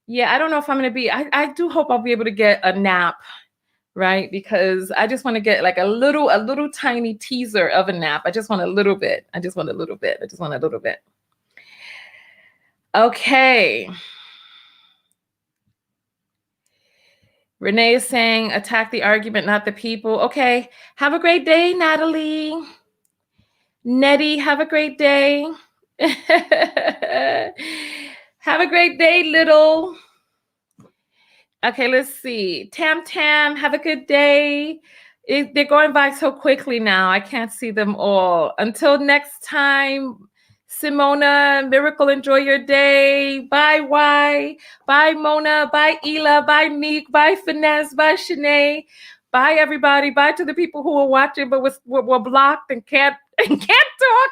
Yeah, I don't know if I'm going to be, I do hope I'll be able to get a nap, right? Because I just want to get like a little tiny teaser of a nap. I just want a little bit. I just want a little bit. Okay. Renee is saying, attack the argument, not the people. Okay. Have a great day, Natalie. Nettie, have a great day. Have a great day, Little. Okay, let's see. Tam, have a good day. They're going by so quickly now. I can't see them all. Until next time, Simona, Miracle, enjoy your day. Bye, Y. Bye, Mona. Bye, Ela. Bye, Neek. Bye, Finesse. Bye, Shanae. Bye, everybody. Bye to the people who are watching but were blocked and can't talk.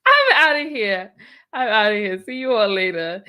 I'm out of here. See you all later.